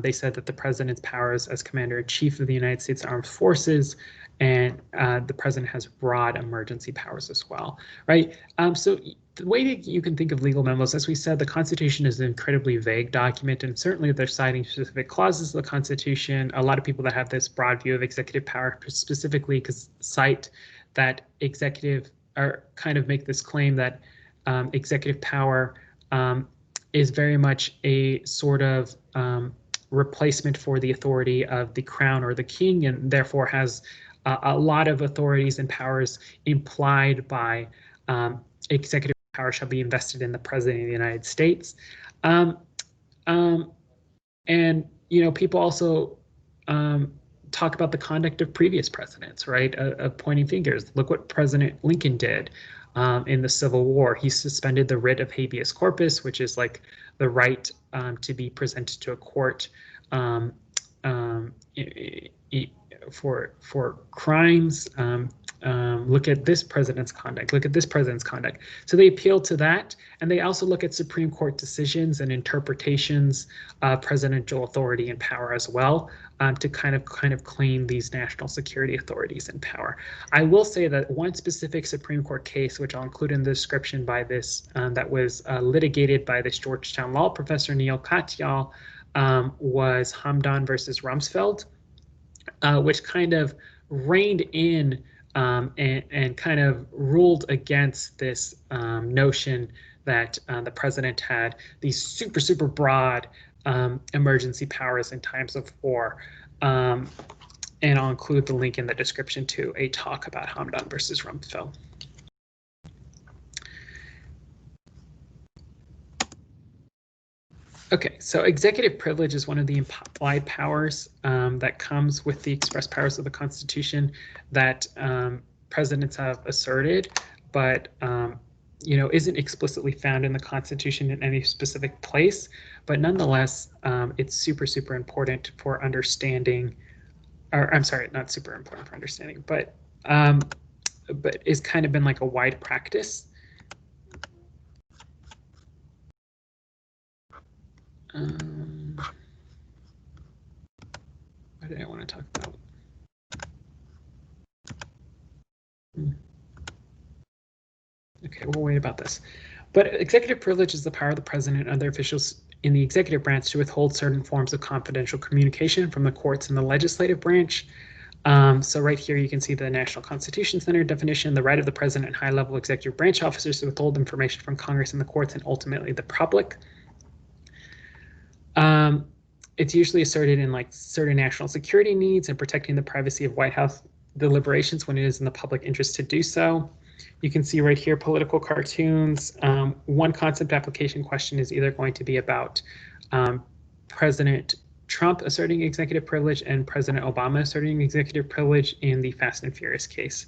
They said that the president's powers as commander-in-chief of the United States Armed Forces, and the president has broad emergency powers as well, right? So the way that you can think of legal memos, as we said, the Constitution is an incredibly vague document, and certainly they're citing specific clauses of the Constitution. A lot of people that have this broad view of executive power specifically cite that executive, or kind of make this claim that executive power is very much a sort of replacement for the authority of the crown or the king, and therefore has a lot of authorities and powers implied by executive power shall be invested in the President of the United States. And, you know, people also talk about the conduct of previous presidents, right? Of pointing fingers. Look what President Lincoln did in the Civil War. He suspended the writ of habeas corpus, which is like the right to be presented to a court for crimes. Look at this president's conduct. Look at this president's conduct. So they appeal to that, and they also look at Supreme Court decisions and interpretations of presidential authority and power as well, to kind of claim these national security authorities and power. I will say that one specific Supreme Court case, which I'll include in the description by this, that was litigated by this Georgetown law professor Neil Katyal, was Hamdan versus Rumsfeld, which kind of reined in and kind of ruled against this notion that the president had these super broad emergency powers in times of war. And I'll include the link in the description to a talk about Hamdan versus Rumsfeld. Okay, so executive privilege is one of the implied powers that comes with the express powers of the Constitution that presidents have asserted, but you know, isn't explicitly found in the Constitution in any specific place. But nonetheless, it's super important for understanding, or I'm sorry, not super important for understanding, but it's kind of been like a wide practice. What did I want to talk about? Okay, we'll wait about this. But executive privilege is the power of the president and other officials in the executive branch to withhold certain forms of confidential communication from the courts and the legislative branch. So right here you can see the National Constitution Center definition, the right of the president and high-level executive branch officers to withhold information from Congress and the courts and ultimately the public. It's usually asserted in like certain national security needs and protecting the privacy of White House deliberations when it is in the public interest to do so. You can see right here political cartoons. One concept application question is either going to be about President Trump asserting executive privilege and President Obama asserting executive privilege in the Fast and Furious case.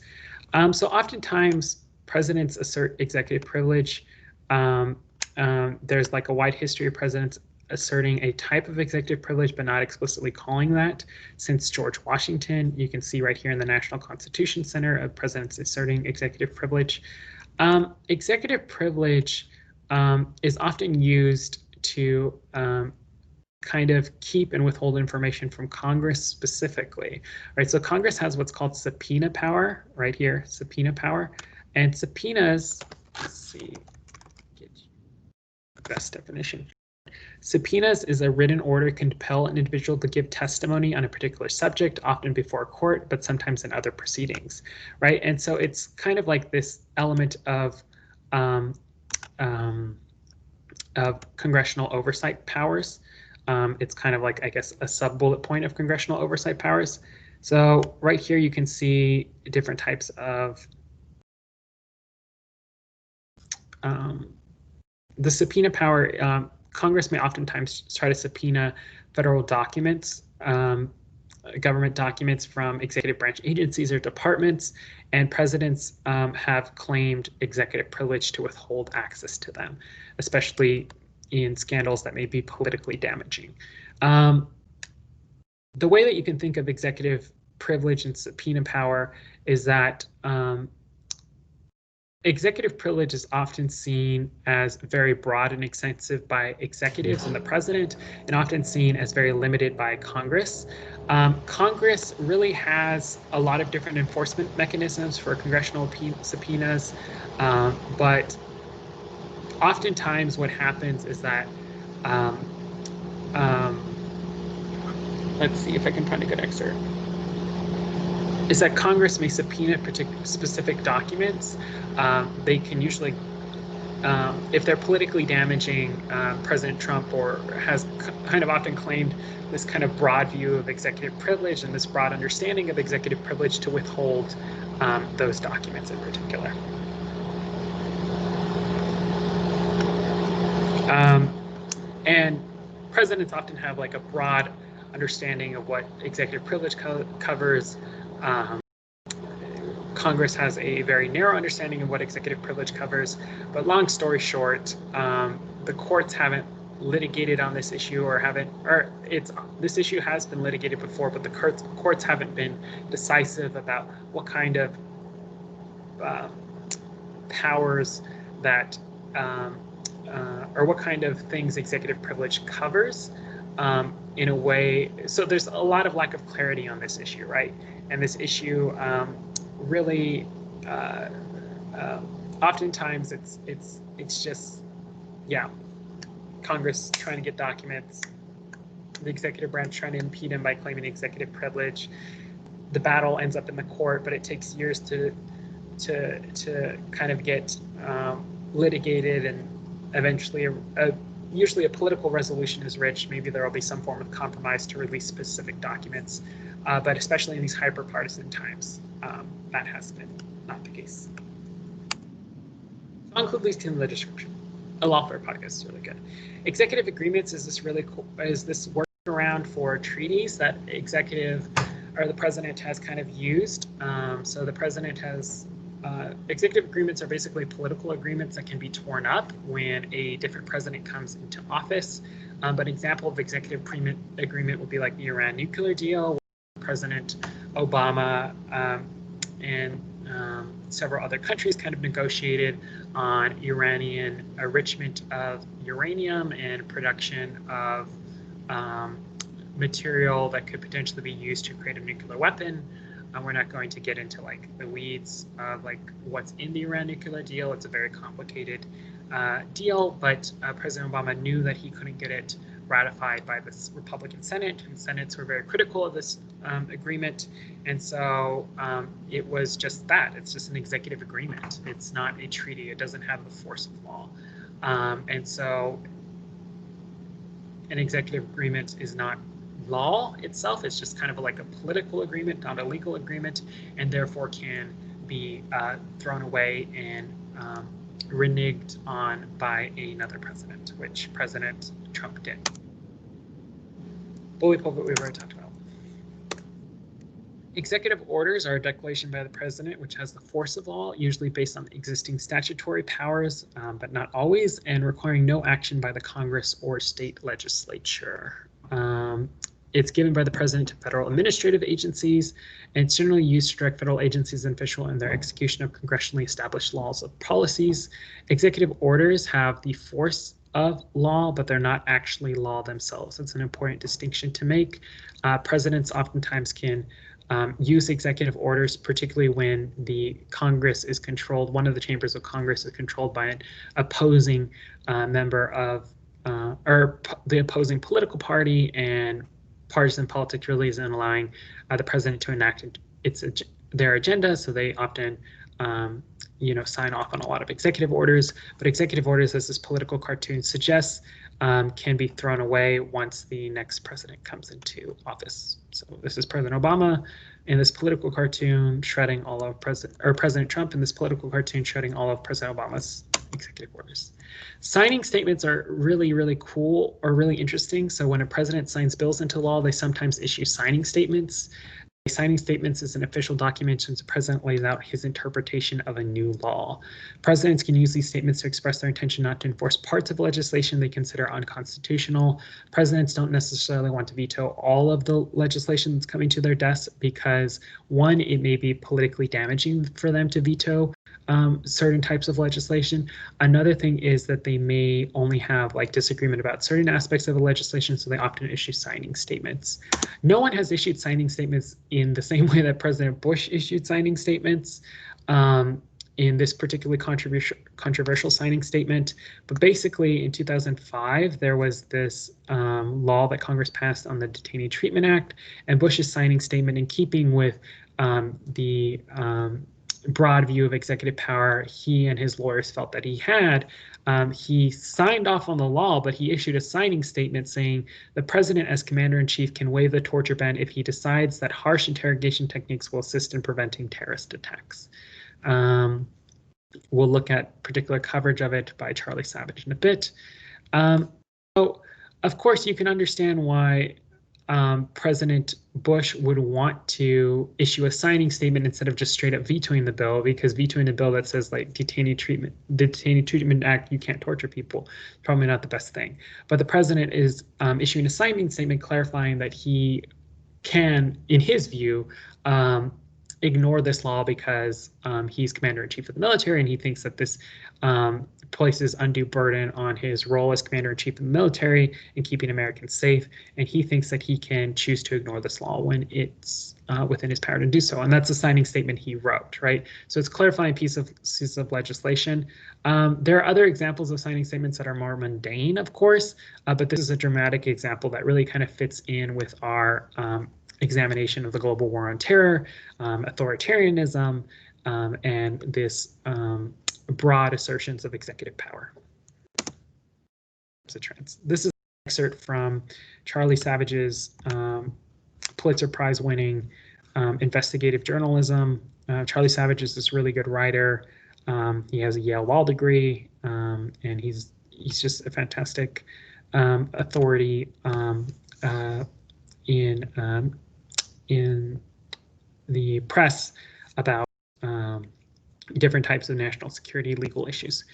So oftentimes presidents assert executive privilege. There's like a wide history of presidents asserting a type of executive privilege, but not explicitly calling that. Since George Washington, you can see right here in the National Constitution Center of presidents asserting executive privilege. Executive privilege is often used to kind of keep and withhold information from Congress specifically, right? So Congress has what's called subpoena power right here, subpoena power, and subpoenas, let's see, get the best definition. Subpoenas is a written order to compel an individual to give testimony on a particular subject, often before a court, but sometimes in other proceedings, right? And so it's kind of like this element of congressional oversight powers. It's kind of like, I guess, a sub-bullet point of congressional oversight powers. So right here you can see different types of the subpoena power. Congress may oftentimes try to subpoena federal documents, government documents from executive branch agencies or departments, and presidents have claimed executive privilege to withhold access to them, especially in scandals that may be politically damaging. The way that you can think of executive privilege and subpoena power is that executive privilege is often seen as very broad and extensive by executives and the president, and often seen as very limited by Congress. Congress really has a lot of different enforcement mechanisms for congressional subpoenas, but oftentimes what happens is that, let's see if I can find a good excerpt, is that Congress may subpoena specific documents. They can usually if they're politically damaging, President Trump has kind of often claimed this kind of broad view of executive privilege and this broad understanding of executive privilege to withhold those documents in particular. And presidents often have like a broad understanding of what executive privilege covers. Congress has a very narrow understanding of what executive privilege covers, but long story short, the courts haven't litigated on this issue, this issue has been litigated before, but the courts haven't been decisive about what kind of powers that or what kind of things executive privilege covers in a way. So there's a lot of lack of clarity on this issue, right? And this issue really oftentimes it's just, yeah, Congress trying to get documents, the executive branch trying to impede him by claiming executive privilege. The battle ends up in the court, but it takes years to kind of get litigated, and eventually usually a political resolution is reached. Maybe there will be some form of compromise to release specific documents, but especially in these hyper-partisan times, that has been not the case. So I'll include these two in the description. A lawfare podcast is really good. Executive agreements is this really cool, is this workaround for treaties that the president has kind of used. So the president has executive agreements are basically political agreements that can be torn up when a different president comes into office. But an example of executive agreement would be like the Iran nuclear deal, where President Obama and several other countries kind of negotiated on Iranian enrichment of uranium and production of material that could potentially be used to create a nuclear weapon. We're not going to get into like the weeds of like what's in the Iran nuclear deal. It's a very complicated deal, but President Obama knew that he couldn't get it ratified by the Republican Senate, and Senates were very critical of this agreement. And so it was just that. It's just an executive agreement. It's not a treaty. It doesn't have the force of law. And so an executive agreement is not law itself. It's just kind of like a political agreement, not a legal agreement, and therefore can be thrown away and reneged on by another president, which President Trump did. Bully pulpit we've already talked about. Executive orders are a declaration by the president which has the force of law, usually based on existing statutory powers, but not always, and requiring no action by the Congress or state legislature. It's given by the president to federal administrative agencies, and it's generally used to direct federal agencies and officials in their execution of congressionally established laws of policies. Executive orders have the force of law, but they're not actually law themselves. It's an important distinction to make. Presidents oftentimes can use executive orders, particularly when the Congress is controlled. One of the chambers of Congress is controlled by an opposing member of, or the opposing political party, and partisan politics really isn't allowing the president to enact their agenda, so they often sign off on a lot of executive orders. But executive orders, as this political cartoon suggests, can be thrown away once the next president comes into office. So this is President Obama in this political cartoon shredding all of President Trump in this political cartoon shredding all of President Obama's executive orders. Signing statements are really, really cool or really interesting. So when a president signs bills into law, they sometimes issue signing statements. Signing statements is an official document since the president lays out his interpretation of a new law. Presidents can use these statements to express their intention not to enforce parts of legislation they consider unconstitutional. Presidents don't necessarily want to veto all of the legislation that's coming to their desk because, one, it may be politically damaging for them to veto certain types of legislation. Another thing is that they may only have like disagreement about certain aspects of the legislation, so they often issue signing statements. No one has issued signing statements in the same way that President Bush issued signing statements in this particularly controversial signing statement. But basically in 2005, there was this law that Congress passed on the Detainee Treatment Act, and Bush's signing statement, in keeping with the broad view of executive power he and his lawyers felt that he had. He signed off on the law, but he issued a signing statement saying the president as commander-in-chief can waive the torture ban if he decides that harsh interrogation techniques will assist in preventing terrorist attacks. We'll look at particular coverage of it by Charlie Savage in a bit. So, of course, you can understand why President Bush would want to issue a signing statement instead of just straight up vetoing the bill, because vetoing a bill that says like Detainee Treatment Act, you can't torture people, probably not the best thing. But the president is issuing a signing statement clarifying that he can, in his view, ignore this law because he's commander-in-chief of the military, and he thinks that this places undue burden on his role as commander-in-chief of the military in keeping Americans safe, and he thinks that he can choose to ignore this law when it's within his power to do so. And that's a signing statement he wrote, right? So it's clarifying pieces of legislation. There are other examples of signing statements that are more mundane, of course, but this is a dramatic example that really kind of fits in with our examination of the global war on terror, authoritarianism, and this broad assertions of executive power. This is an excerpt from Charlie Savage's Pulitzer Prize winning investigative journalism. Charlie Savage is this really good writer. He has a Yale Law degree, and he's just a fantastic authority in the press about different types of national security legal issues.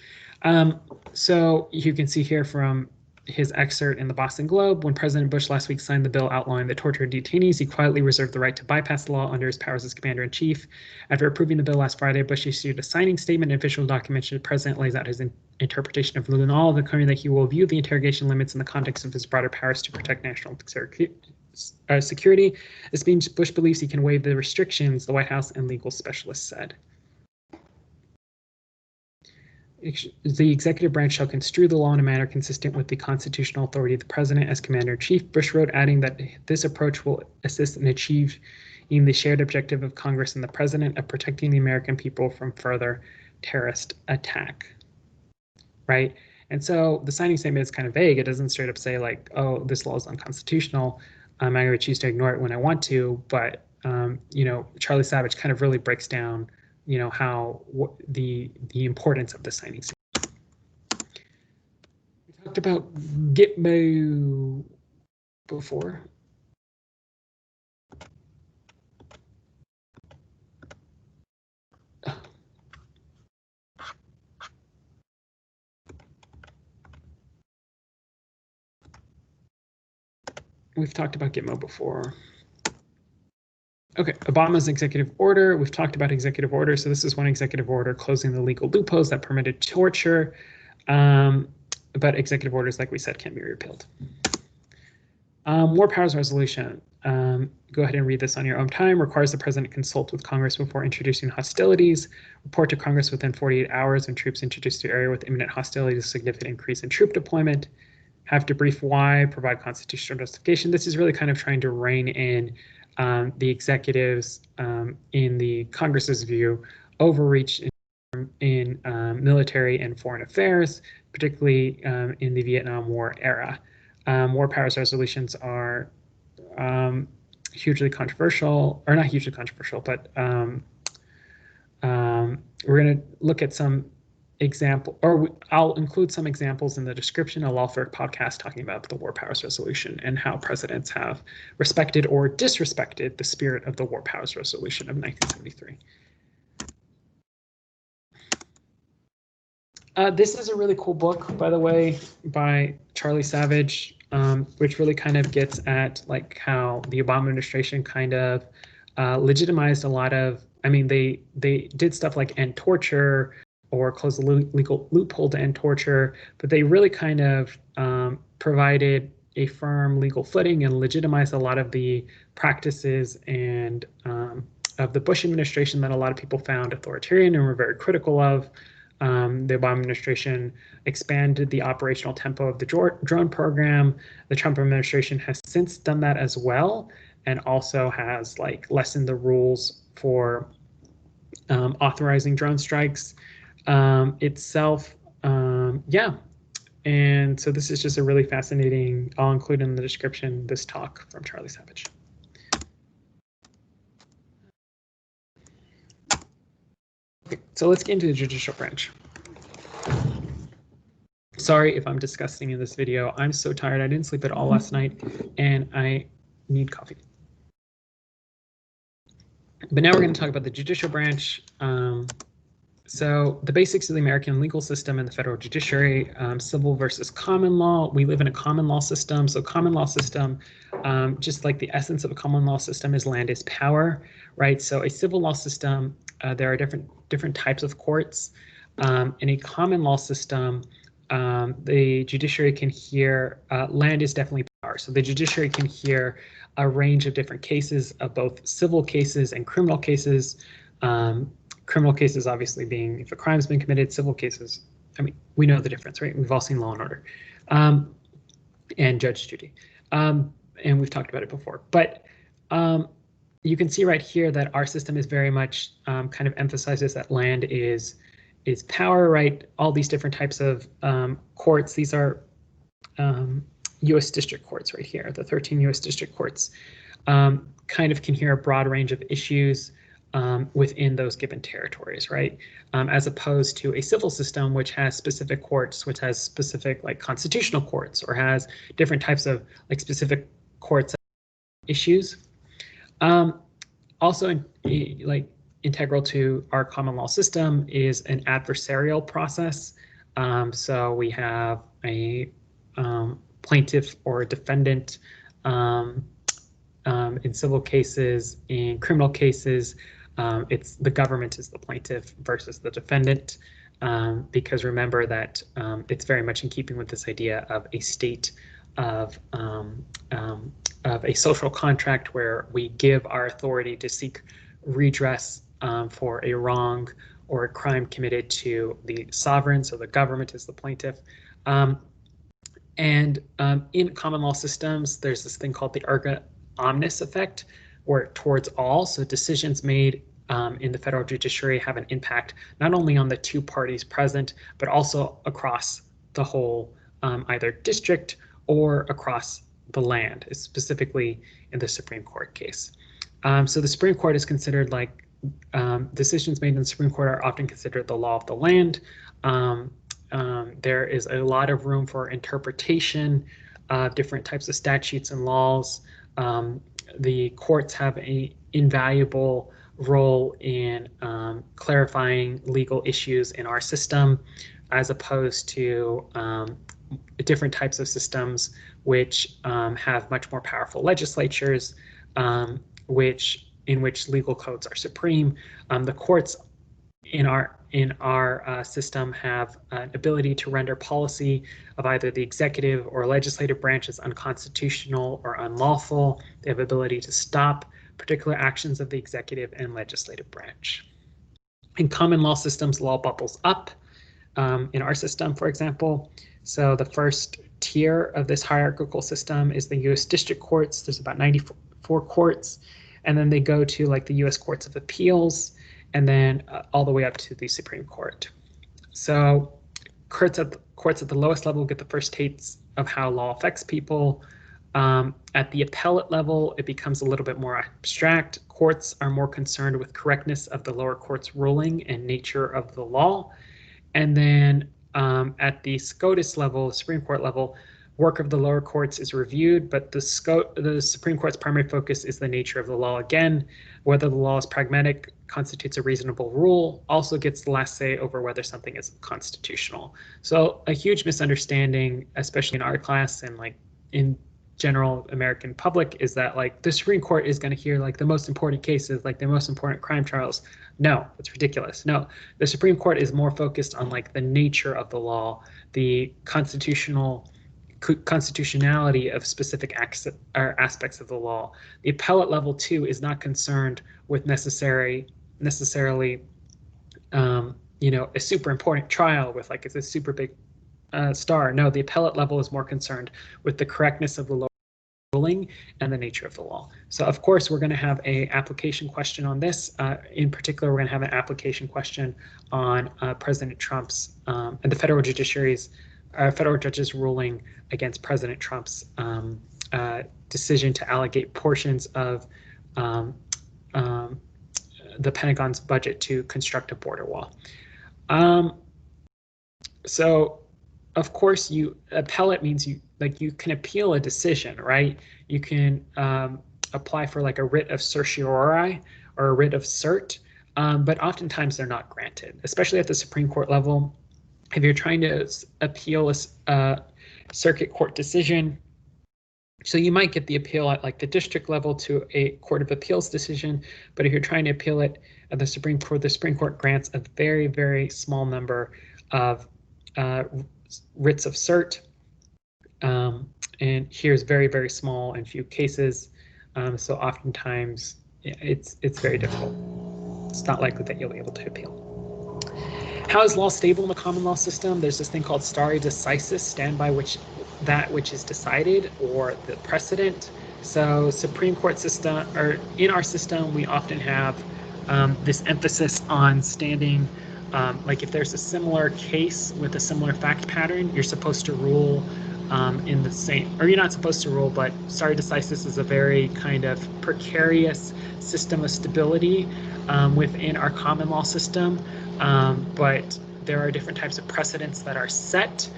So you can see here from his excerpt in the Boston Globe, when President Bush last week signed the bill outlining the torture of detainees, he quietly reserved the right to bypass the law under his powers as commander-in-chief. After approving the bill last Friday, Bush issued a signing statement and official document. The president lays out his interpretation of the law, declaring that he will view the interrogation limits in the context of his broader powers to protect national security. This means Bush believes he can waive the restrictions, the White House and legal specialists said. The executive branch shall construe the law in a manner consistent with the constitutional authority of the president as commander-in-chief, Bush wrote, adding that this approach will assist in achieving the shared objective of Congress and the president of protecting the American people from further terrorist attack. Right? And so the signing statement is kind of vague. It doesn't straight up say like, oh, this law is unconstitutional. I'm going to choose to ignore it when I want to. But, you know, Charlie Savage kind of really breaks down how the importance of the signing statement. We talked about Gitmo before. We've talked about Gitmo before. Okay, Obama's executive order. We've talked about executive order. So this is one executive order closing the legal loopholes that permitted torture. But executive orders, like we said, can't be repealed. War powers resolution. Go ahead and read this on your own time. Requires the president consult with Congress before introducing hostilities. Report to Congress within 48 hours when troops introduced to area with imminent hostilities, a significant increase in troop deployment. Have to brief why, provide constitutional justification. This is really kind of trying to rein in the executives, in the Congress's view, overreach in military and foreign affairs, particularly in the Vietnam War era. War powers resolutions are hugely controversial, or not hugely controversial, but we're going to look at some I'll include some examples in the description. I'll offer a podcast talking about the War Powers Resolution and how presidents have respected or disrespected the spirit of the War Powers Resolution of 1973. This is a really cool book, by the way, by Charlie Savage, which really kind of gets at like how the Obama administration kind of legitimized a lot of, I mean, they did stuff like end torture, or close the legal loophole to end torture, but they really kind of provided a firm legal footing and legitimized a lot of the practices and of the Bush administration that a lot of people found authoritarian and were very critical of. The Obama administration expanded the operational tempo of the drone program. The Trump administration has since done that as well, and also has like lessened the rules for authorizing drone strikes itself. Yeah, and so this is just a really fascinating, I'll include in the description, this talk from Charlie Savage. Okay, so let's get into the judicial branch. Sorry if I'm disgusting in this video. I'm so tired. I didn't sleep at all last night, and I need coffee. But now we're going to talk about the judicial branch. So the basics of the American legal system and the federal judiciary, civil versus common law. We live in a common law system. So common law system, just like the essence of a common law system is land is power, right? So a civil law system, there are different types of courts. In a common law system, the judiciary can hear, land is definitely power. So the judiciary can hear a range of different cases of both civil cases and criminal cases. Criminal cases obviously being if a crime's been committed, civil cases, I mean, we know the difference, right? We've all seen Law and Order and Judge Judy. And we've talked about it before. But you can see right here that our system is very much kind of emphasizes that land is power, right? All these different types of courts. These are U.S. district courts right here. The 13 U.S. district courts kind of can hear a broad range of issues within those given territories, right? As opposed to a civil system, which has specific courts, which has specific like constitutional courts, or has different types of like specific courts issues. Also, like integral to our common law system is an adversarial process. So we have a plaintiff or a defendant in civil cases. In criminal cases, it's the government is the plaintiff versus the defendant, because remember that it's very much in keeping with this idea of a state of a social contract where we give our authority to seek redress for a wrong or a crime committed to the sovereign, so the government is the plaintiff. In common law systems, there's this thing called the erga omnes effect, or towards all. So decisions made in the federal judiciary have an impact not only on the two parties present, but also across the whole either district or across the land, specifically in the Supreme Court case. So the Supreme Court is considered like decisions made in the Supreme Court are often considered the law of the land. There is a lot of room for interpretation of different types of statutes and laws. The courts have an invaluable role in clarifying legal issues in our system, as opposed to different types of systems which have much more powerful legislatures, in which legal codes are supreme. The courts in our system have an ability to render policy of either the executive or legislative branches unconstitutional or unlawful. They have ability to stop particular actions of the executive and legislative branch. In common law systems, law bubbles up. In our system, for example, so the first tier of this hierarchical system is the U.S. district courts. There's about 94 courts, and then they go to like the U.S. courts of appeals, and then all the way up to the Supreme Court. So courts at the lowest level get the first tastes of how law affects people. At the appellate level, it becomes a little bit more abstract. Courts are more concerned with correctness of the lower court's ruling and nature of the law. And then at the SCOTUS level, Supreme Court level, work of the lower courts is reviewed, but the Supreme Court's primary focus is the nature of the law. Again, whether the law is pragmatic, constitutes a reasonable rule, also gets the last say over whether something is constitutional. So a huge misunderstanding, especially in our class and like in general American public, is that like the Supreme Court is going to hear like the most important cases, like the most important crime trials. No, it's ridiculous. No, the Supreme Court is more focused on like the nature of the law, the constitutionality of specific aspects of the law. The appellate level too is not concerned with necessarily a super important trial with like it's a super big star. No, the appellate level is more concerned with the correctness of the law ruling and the nature of the law. So of course, we're going to have a application question on this. In particular, we're going to have an application question on President Trump's and the federal judiciary's federal judge's ruling against President Trump's decision to allocate portions of the Pentagon's budget to construct a border wall. So of course, appellate means you can appeal a decision, right? You can apply for like a writ of certiorari or a writ of cert, but oftentimes they're not granted, especially at the Supreme Court level. If you're trying to appeal a circuit court decision, so you might get the appeal at like the district level to a court of appeals decision, but if you're trying to appeal it at the Supreme Court grants a very, very small number of writs of cert, and here's very, very small and few cases. So oftentimes it's very difficult. It's not likely that you'll be able to appeal. How is law stable in the common law system? There's this thing called stare decisis, stand by that which is decided, or the precedent. So Supreme Court system, or in our system, we often have this emphasis on standing. Like if there's a similar case with a similar fact pattern, you're supposed to rule in the same, or you're not supposed to rule, but stare decisis is a very kind of precarious system of stability within our common law system. But there are different types of precedents that are set.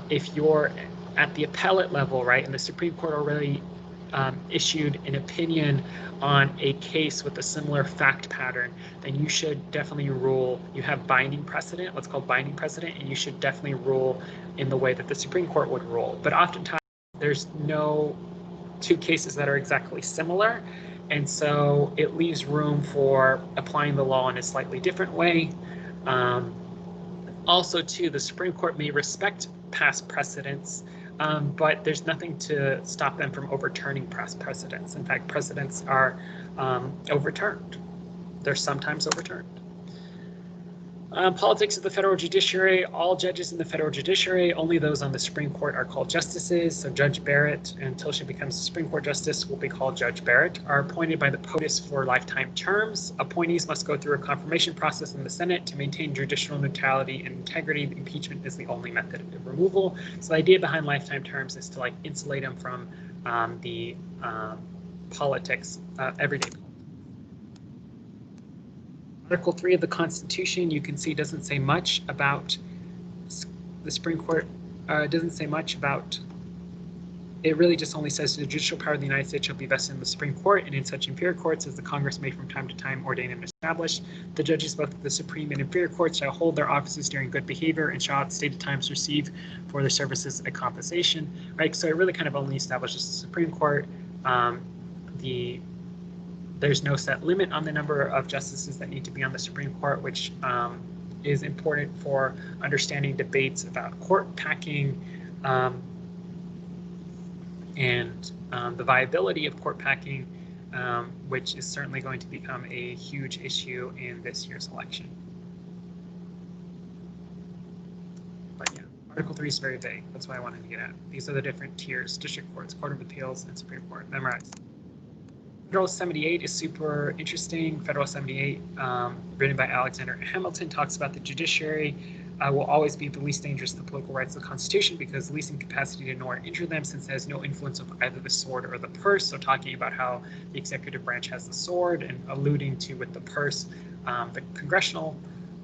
If you're at the appellate level, right, and the Supreme Court already issued an opinion on a case with a similar fact pattern, then you should definitely rule. You have binding precedent, what's called binding precedent, and you should definitely rule in the way that the Supreme Court would rule. But oftentimes there's no two cases that are exactly similar, and so it leaves room for applying the law in a slightly different way. Also, too, the Supreme Court may respect past precedents, but there's nothing to stop them from overturning past precedents. In fact, precedents are overturned. They're sometimes overturned. Politics of the federal judiciary. All judges in the federal judiciary, only those on the Supreme Court, are called justices. So Judge Barrett, until she becomes a Supreme Court justice, will be called Judge Barrett, are appointed by the POTUS for lifetime terms. Appointees must go through a confirmation process in the Senate to maintain judicial neutrality and integrity. Impeachment is the only method of removal. So the idea behind lifetime terms is to like insulate them from the politics, everyday politics. Article 3 of the Constitution, you can see, doesn't say much about the Supreme Court. Doesn't say much about. It really just only says the judicial power of the United States shall be vested in the Supreme Court and in such inferior courts as the Congress may from time to time ordain and establish. The judges both of the Supreme and inferior courts shall hold their offices during good behavior and shall at stated times receive for their services a compensation. Right. So it really kind of only establishes the Supreme Court. There's no set limit on the number of justices that need to be on the Supreme Court, which is important for understanding debates about court packing and the viability of court packing, which is certainly going to become a huge issue in this year's election. But yeah, Article 3 is very vague. That's why I wanted to get at. These are the different tiers: district courts, Court of Appeals, and Supreme Court. Memorize. Federal 78 is super interesting. Federal 78, written by Alexander Hamilton, talks about the judiciary will always be the least dangerous to the political rights of the Constitution because the least incapacity to ignore or injure them, since it has no influence of either the sword or the purse. So talking about how the executive branch has the sword, and alluding to with the purse, the congressional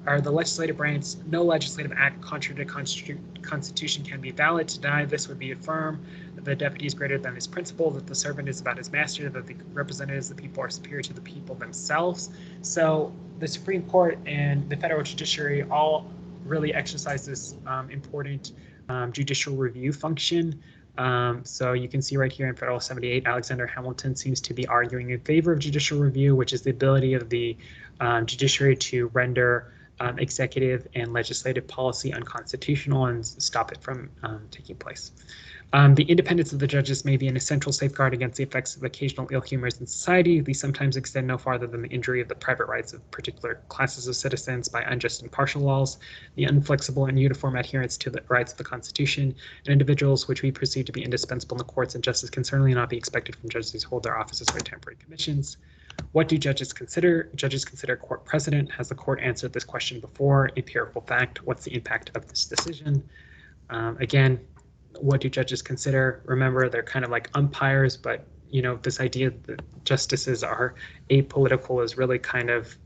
or the legislative branch, no legislative act contrary to the Constitution can be valid. To deny this would be affirm that the deputy is greater than his principal, that the servant is about his master, that the representatives of the people are superior to the people themselves. So the Supreme Court and the federal judiciary all really exercise this important judicial review function. So you can see right here in Federal 78, Alexander Hamilton seems to be arguing in favor of judicial review, which is the ability of the judiciary to render executive and legislative policy unconstitutional and stop it from taking place. The independence of the judges may be an essential safeguard against the effects of occasional ill humors in society. These sometimes extend no farther than the injury of the private rights of particular classes of citizens by unjust and partial laws, the inflexible and uniform adherence to the rights of the Constitution, and individuals which we perceive to be indispensable in the courts and justice can certainly not be expected from judges who hold their offices by temporary commissions. What do judges consider? Judges consider court precedent. Has the court answered this question before? Empirical fact. What's the impact of this decision? Again, what do judges consider? Remember, they're kind of like umpires, but this idea that justices are apolitical is really kind of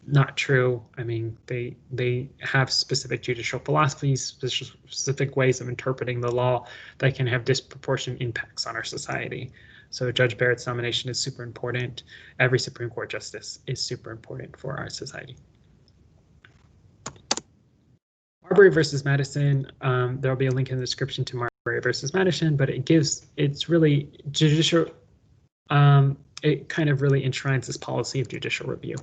not true. I mean, they have specific judicial philosophies, specific ways of interpreting the law that can have disproportionate impacts on our society. So Judge Barrett's nomination is super important. Every Supreme Court justice is super important for our society. Marbury versus Madison, there'll be a link in the description to Marbury versus Madison, but it's really judicial, it kind of really enshrines this policy of judicial review.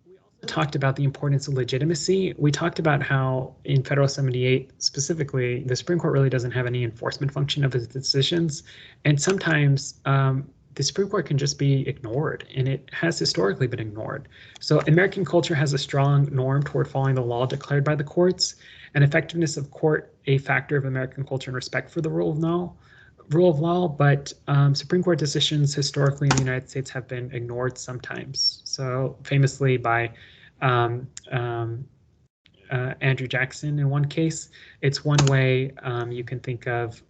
We also talked about the importance of legitimacy. We talked about how in Federal 78 specifically, the Supreme Court really doesn't have any enforcement function of its decisions, and sometimes the Supreme Court can just be ignored, and it has historically been ignored. So American culture has a strong norm toward following the law declared by the courts, and effectiveness of court a factor of American culture and respect for the rule of law, but Supreme Court decisions historically in the United States have been ignored sometimes. So famously by Andrew Jackson in one case. It's one way you can think of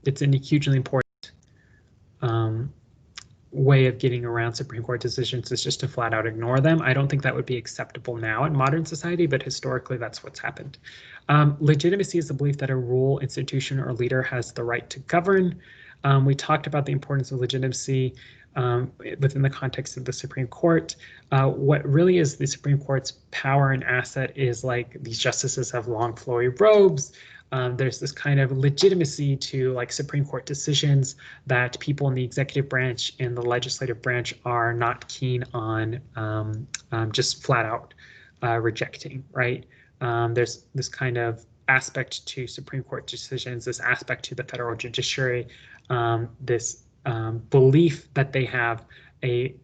it's a hugely important way of getting around Supreme Court decisions is just to flat out ignore them. I don't think that would be acceptable now in modern society, but historically that's what's happened. Legitimacy is the belief that a rule, institution, or leader has the right to govern. We talked about the importance of legitimacy within the context of the Supreme Court. What really is the Supreme Court's power and asset is like these justices have long flowy robes. There's this kind of legitimacy to like Supreme Court decisions that people in the executive branch and the legislative branch are not keen on just flat out rejecting, right? There's this kind of aspect to Supreme Court decisions, this aspect to the federal judiciary, this belief that they have a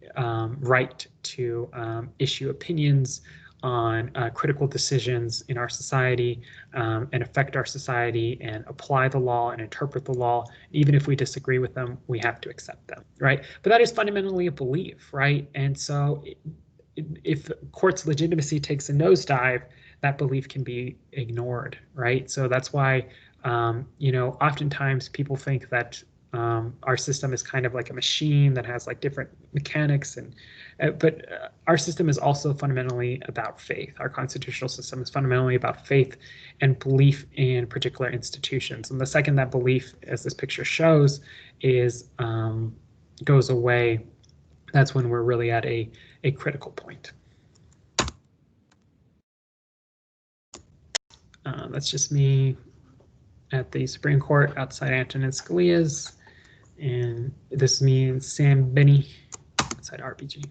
right to issue opinions on critical decisions in our society and affect our society and apply the law and interpret the law. Even if we disagree with them, we have to accept them, right? But that is fundamentally a belief, right? And so if court's legitimacy takes a nosedive, that belief can be ignored, right? So that's why, oftentimes people think that our system is kind of like a machine that has like different mechanics, but our system is also fundamentally about faith. Our constitutional system is fundamentally about faith and belief in particular institutions. And the second that belief, as this picture shows, goes away, that's when we're really at a critical point. That's just me at the Supreme Court outside Antonin Scalia's. And this is me and Sam Benny outside RBG.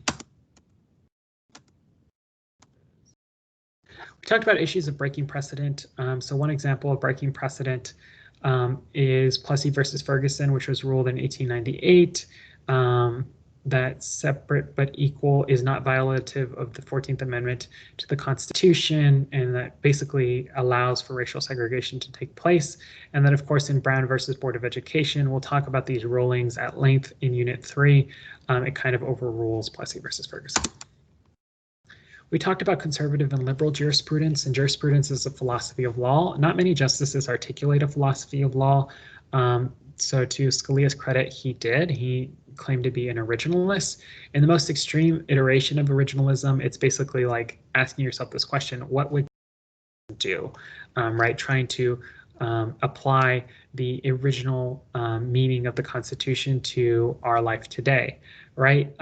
We talked about issues of breaking precedent. So one example of breaking precedent is Plessy versus Ferguson, which was ruled in 1898. That separate but equal is not violative of the 14th Amendment to the Constitution, and that basically allows for racial segregation to take place. And then, of course, in Brown versus Board of Education, we'll talk about these rulings at length in Unit 3. It kind of overrules Plessy versus Ferguson. We talked about conservative and liberal jurisprudence, and jurisprudence is a philosophy of law. Not many justices articulate a philosophy of law. So to Scalia's credit, he did. He claimed to be an originalist. In the most extreme iteration of originalism, it's basically like asking yourself this question: what would you do, right? Trying to apply the original meaning of the Constitution to our life today, right?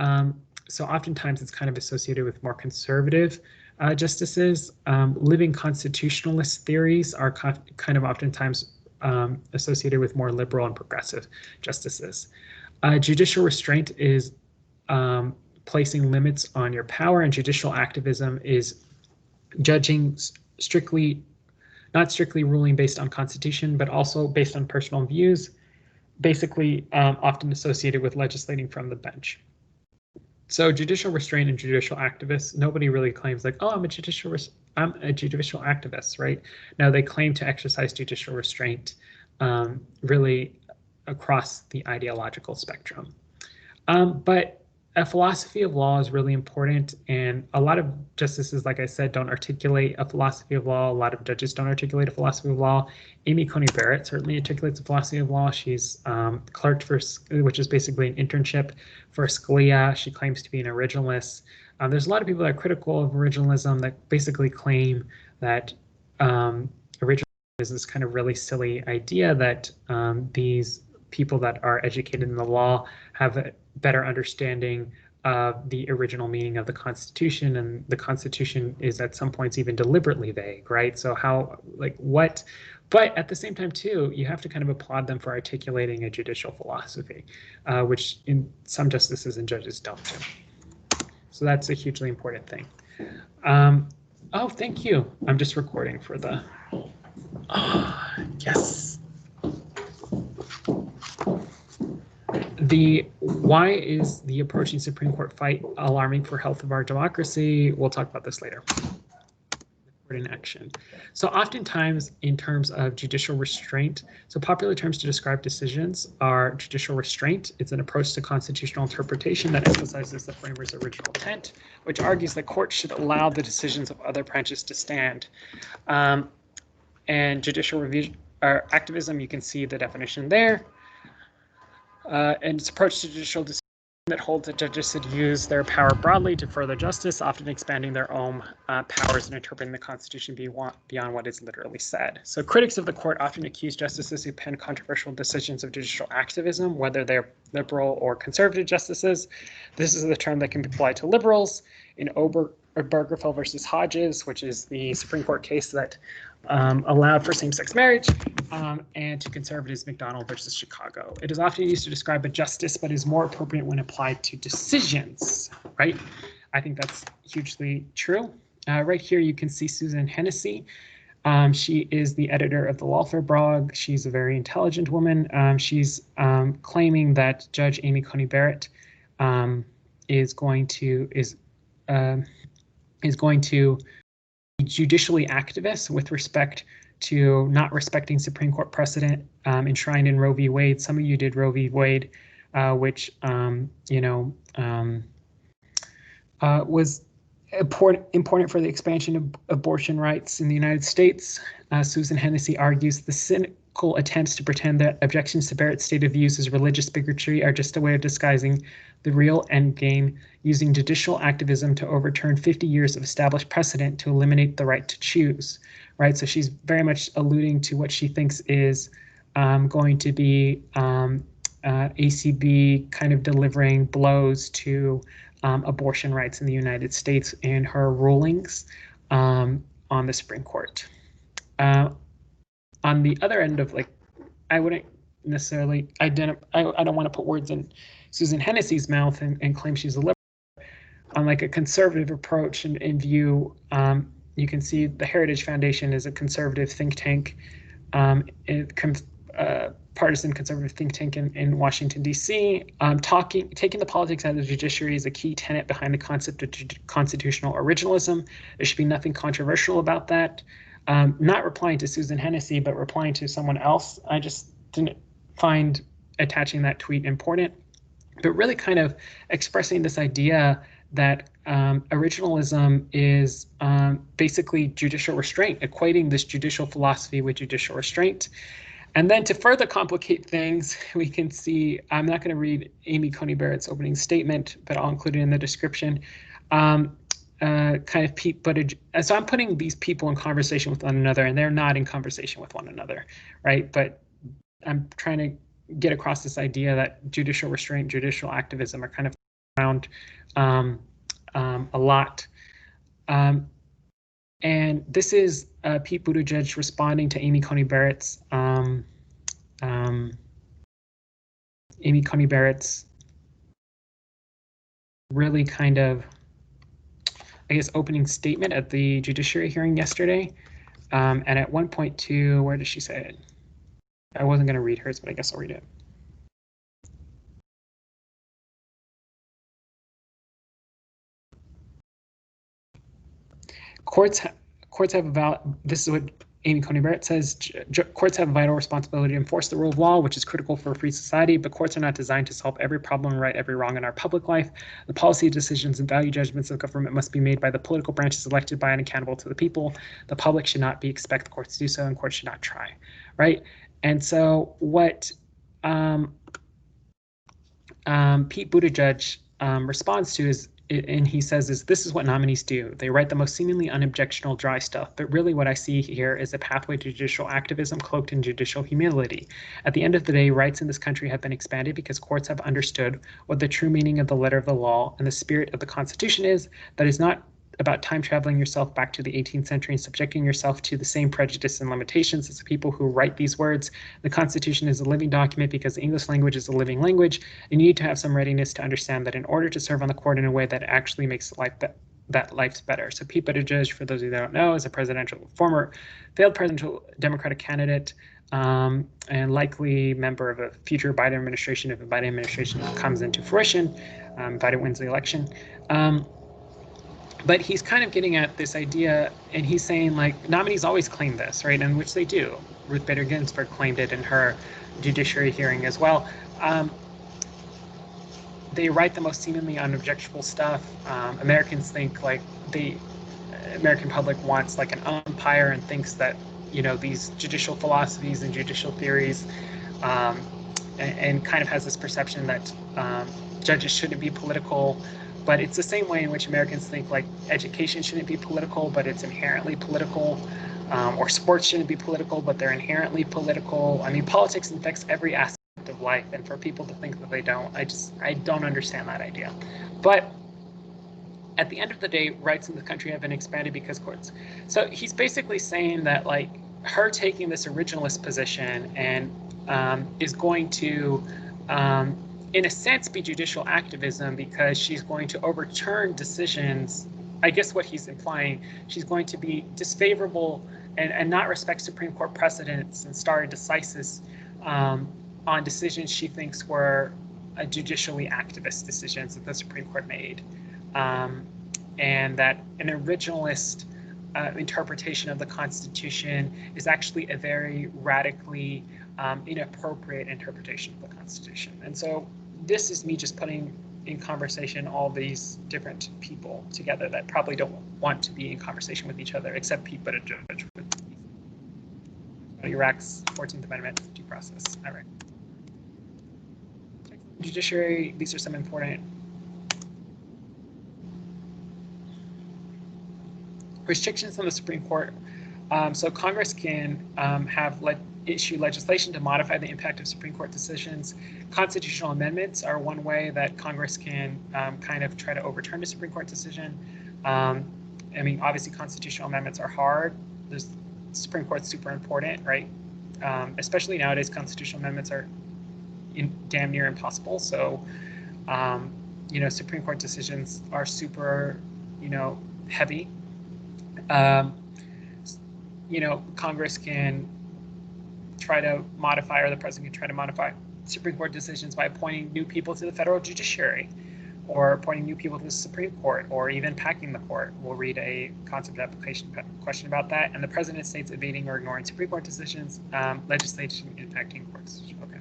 So oftentimes it's kind of associated with more conservative justices. Living constitutionalist theories are kind of oftentimes associated with more liberal and progressive justices. Judicial restraint is placing limits on your power, and judicial activism is judging strictly, not strictly ruling based on constitution, but also based on personal views, basically often associated with legislating from the bench. So judicial restraint and judicial activists, nobody really claims like, oh, I'm a judicial activist, right? No, they claim to exercise judicial restraint really across the ideological spectrum. But a philosophy of law is really important, and a lot of justices, like I said, don't articulate a philosophy of law. A lot of judges don't articulate a philosophy of law. Amy Coney Barrett certainly articulates a philosophy of law. She's clerked for, which is basically an internship for Scalia. She claims to be an originalist. There's a lot of people that are critical of originalism that basically claim that originalism is this kind of really silly idea that these people that are educated in the law have a better understanding of the original meaning of the Constitution, and the Constitution is at some points even deliberately vague, right? So how, like what, but at the same time too, you have to kind of applaud them for articulating a judicial philosophy, which in some justices and judges don't do. So that's a hugely important thing. Oh, thank you. I'm just recording for the, yes. Why is the approaching Supreme Court fight alarming for health of our democracy? We'll talk about this later. In action. So oftentimes in terms of judicial restraint, so popular terms to describe decisions are judicial restraint. It's an approach to constitutional interpretation that emphasizes the framer's original intent, which argues that courts should allow the decisions of other branches to stand. And judicial review or activism, you can see the definition there. And its approach to judicial decision that holds that judges should use their power broadly to further justice, often expanding their own powers and interpreting the Constitution beyond what is literally said. So critics of the court often accuse justices who pen controversial decisions of judicial activism, whether they're liberal or conservative justices. This is the term that can be applied to liberals in Obergefell versus Hodges, which is the Supreme Court case that allowed for same-sex marriage, and to conservatives, McDonald versus Chicago. It is often used to describe a justice, but is more appropriate when applied to decisions, right? I think that's hugely true. Right here, you can see Susan Hennessy. She is the editor of the Lawfare blog. She's a very intelligent woman. She's claiming that Judge Amy Coney Barrett is going to be judicially activist with respect to not respecting Supreme Court precedent enshrined in Roe v. Wade. Some of you did Roe v. Wade, which was important for the expansion of abortion rights in the United States. Susan Hennessy argues the cynical attempts to pretend that objections to Barrett's stated views as religious bigotry are just a way of disguising the real endgame, using judicial activism to overturn 50 years of established precedent to eliminate the right to choose, right? So she's very much alluding to what she thinks is going to be ACB kind of delivering blows to abortion rights in the United States and her rulings on the Supreme Court. On the other end of, like, I wouldn't necessarily identify, I don't want to put words in Susan Hennessy's mouth and claim she's a liberal. On like a conservative approach and view, you can see the Heritage Foundation is a conservative think tank, partisan conservative think tank in Washington, D.C. Taking the politics out of the judiciary is a key tenet behind the concept of constitutional originalism. There should be nothing controversial about that. Not replying to Susan Hennessy, but replying to someone else. I just didn't find attaching that tweet important, but really kind of expressing this idea that originalism is basically judicial restraint, equating this judicial philosophy with judicial restraint. And then to further complicate things, we can see, I'm not going to read Amy Coney Barrett's opening statement, but I'll include it in the description. Kind of Pete Buttigieg. So I'm putting these people in conversation with one another, and they're not in conversation with one another, right? But I'm trying to get across this idea that judicial restraint, judicial activism are kind of around a lot. And this is Pete Buttigieg responding to Amy Coney Barrett's really kind of, I guess, opening statement at the judiciary hearing yesterday. And at 1.2, where did she say it? I wasn't going to read hers, but I guess I'll read it. Courts have this is what Amy Coney Barrett says, courts have a vital responsibility to enforce the rule of law, which is critical for a free society, but courts are not designed to solve every problem and right every wrong in our public life. The policy decisions and value judgments of government must be made by the political branches elected by and accountable to the people. The public should not expect courts to do so, and courts should not try, right? And so what Pete Buttigieg responds to is, and he says, this is what nominees do. They write the most seemingly unobjectional dry stuff, but really what I see here is a pathway to judicial activism cloaked in judicial humility. At the end of the day, rights in this country have been expanded because courts have understood what the true meaning of the letter of the law and the spirit of the Constitution is. That is not about time traveling yourself back to the 18th century and subjecting yourself to the same prejudice and limitations as the people who write these words. The Constitution is a living document because the English language is a living language, and you need to have some readiness to understand that in order to serve on the court in a way that actually makes life that life's better. So Pete Buttigieg, for those of you that don't know, is a failed presidential Democratic candidate, and likely member of a future Biden administration if the Biden administration comes into fruition. Biden wins the election. But he's kind of getting at this idea, and he's saying, like, nominees always claim this, right? And which they do. Ruth Bader Ginsburg claimed it in her judiciary hearing as well. They write the most seemingly unobjectionable stuff. Americans think, like, the American public wants like an umpire and thinks that, you know, these judicial philosophies and judicial theories, and kind of has this perception that judges shouldn't be political. But it's the same way in which Americans think like education shouldn't be political, but it's inherently political, or sports shouldn't be political, but they're inherently political. I mean, politics affects every aspect of life, and for people to think that they don't, I don't understand that idea. But at the end of the day, rights in the country have been expanded because courts. So he's basically saying that, like, her taking this originalist position and is going to in a sense, be judicial activism because she's going to overturn decisions. I guess what he's implying, she's going to be disfavorable and not respect Supreme Court precedents and stare decisis on decisions she thinks were judicially activist decisions that the Supreme Court made. And that an originalist interpretation of the Constitution is actually a very radically inappropriate interpretation of the Constitution. And so this is me just putting in conversation all these different people together that probably don't want to be in conversation with each other, except Pete Buttigieg with Iraq's 14th Amendment due process. All right. Judiciary, these are some important restrictions on the Supreme Court. So Congress can issue legislation to modify the impact of Supreme Court decisions. Constitutional amendments are one way that Congress can kind of try to overturn a Supreme Court decision. I mean, obviously constitutional amendments are hard. The Supreme Court's super important, right? Especially nowadays, constitutional amendments are damn near impossible. So, you know, Supreme Court decisions are super, you know, heavy. You know, Congress can try to modify, or the president can try to modify Supreme Court decisions by appointing new people to the federal judiciary, or appointing new people to the Supreme Court, or even packing the court. We'll read a concept application question about that. And the president states evading or ignoring Supreme Court decisions, legislation impacting courts. Okay.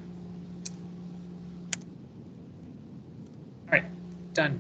All right, done.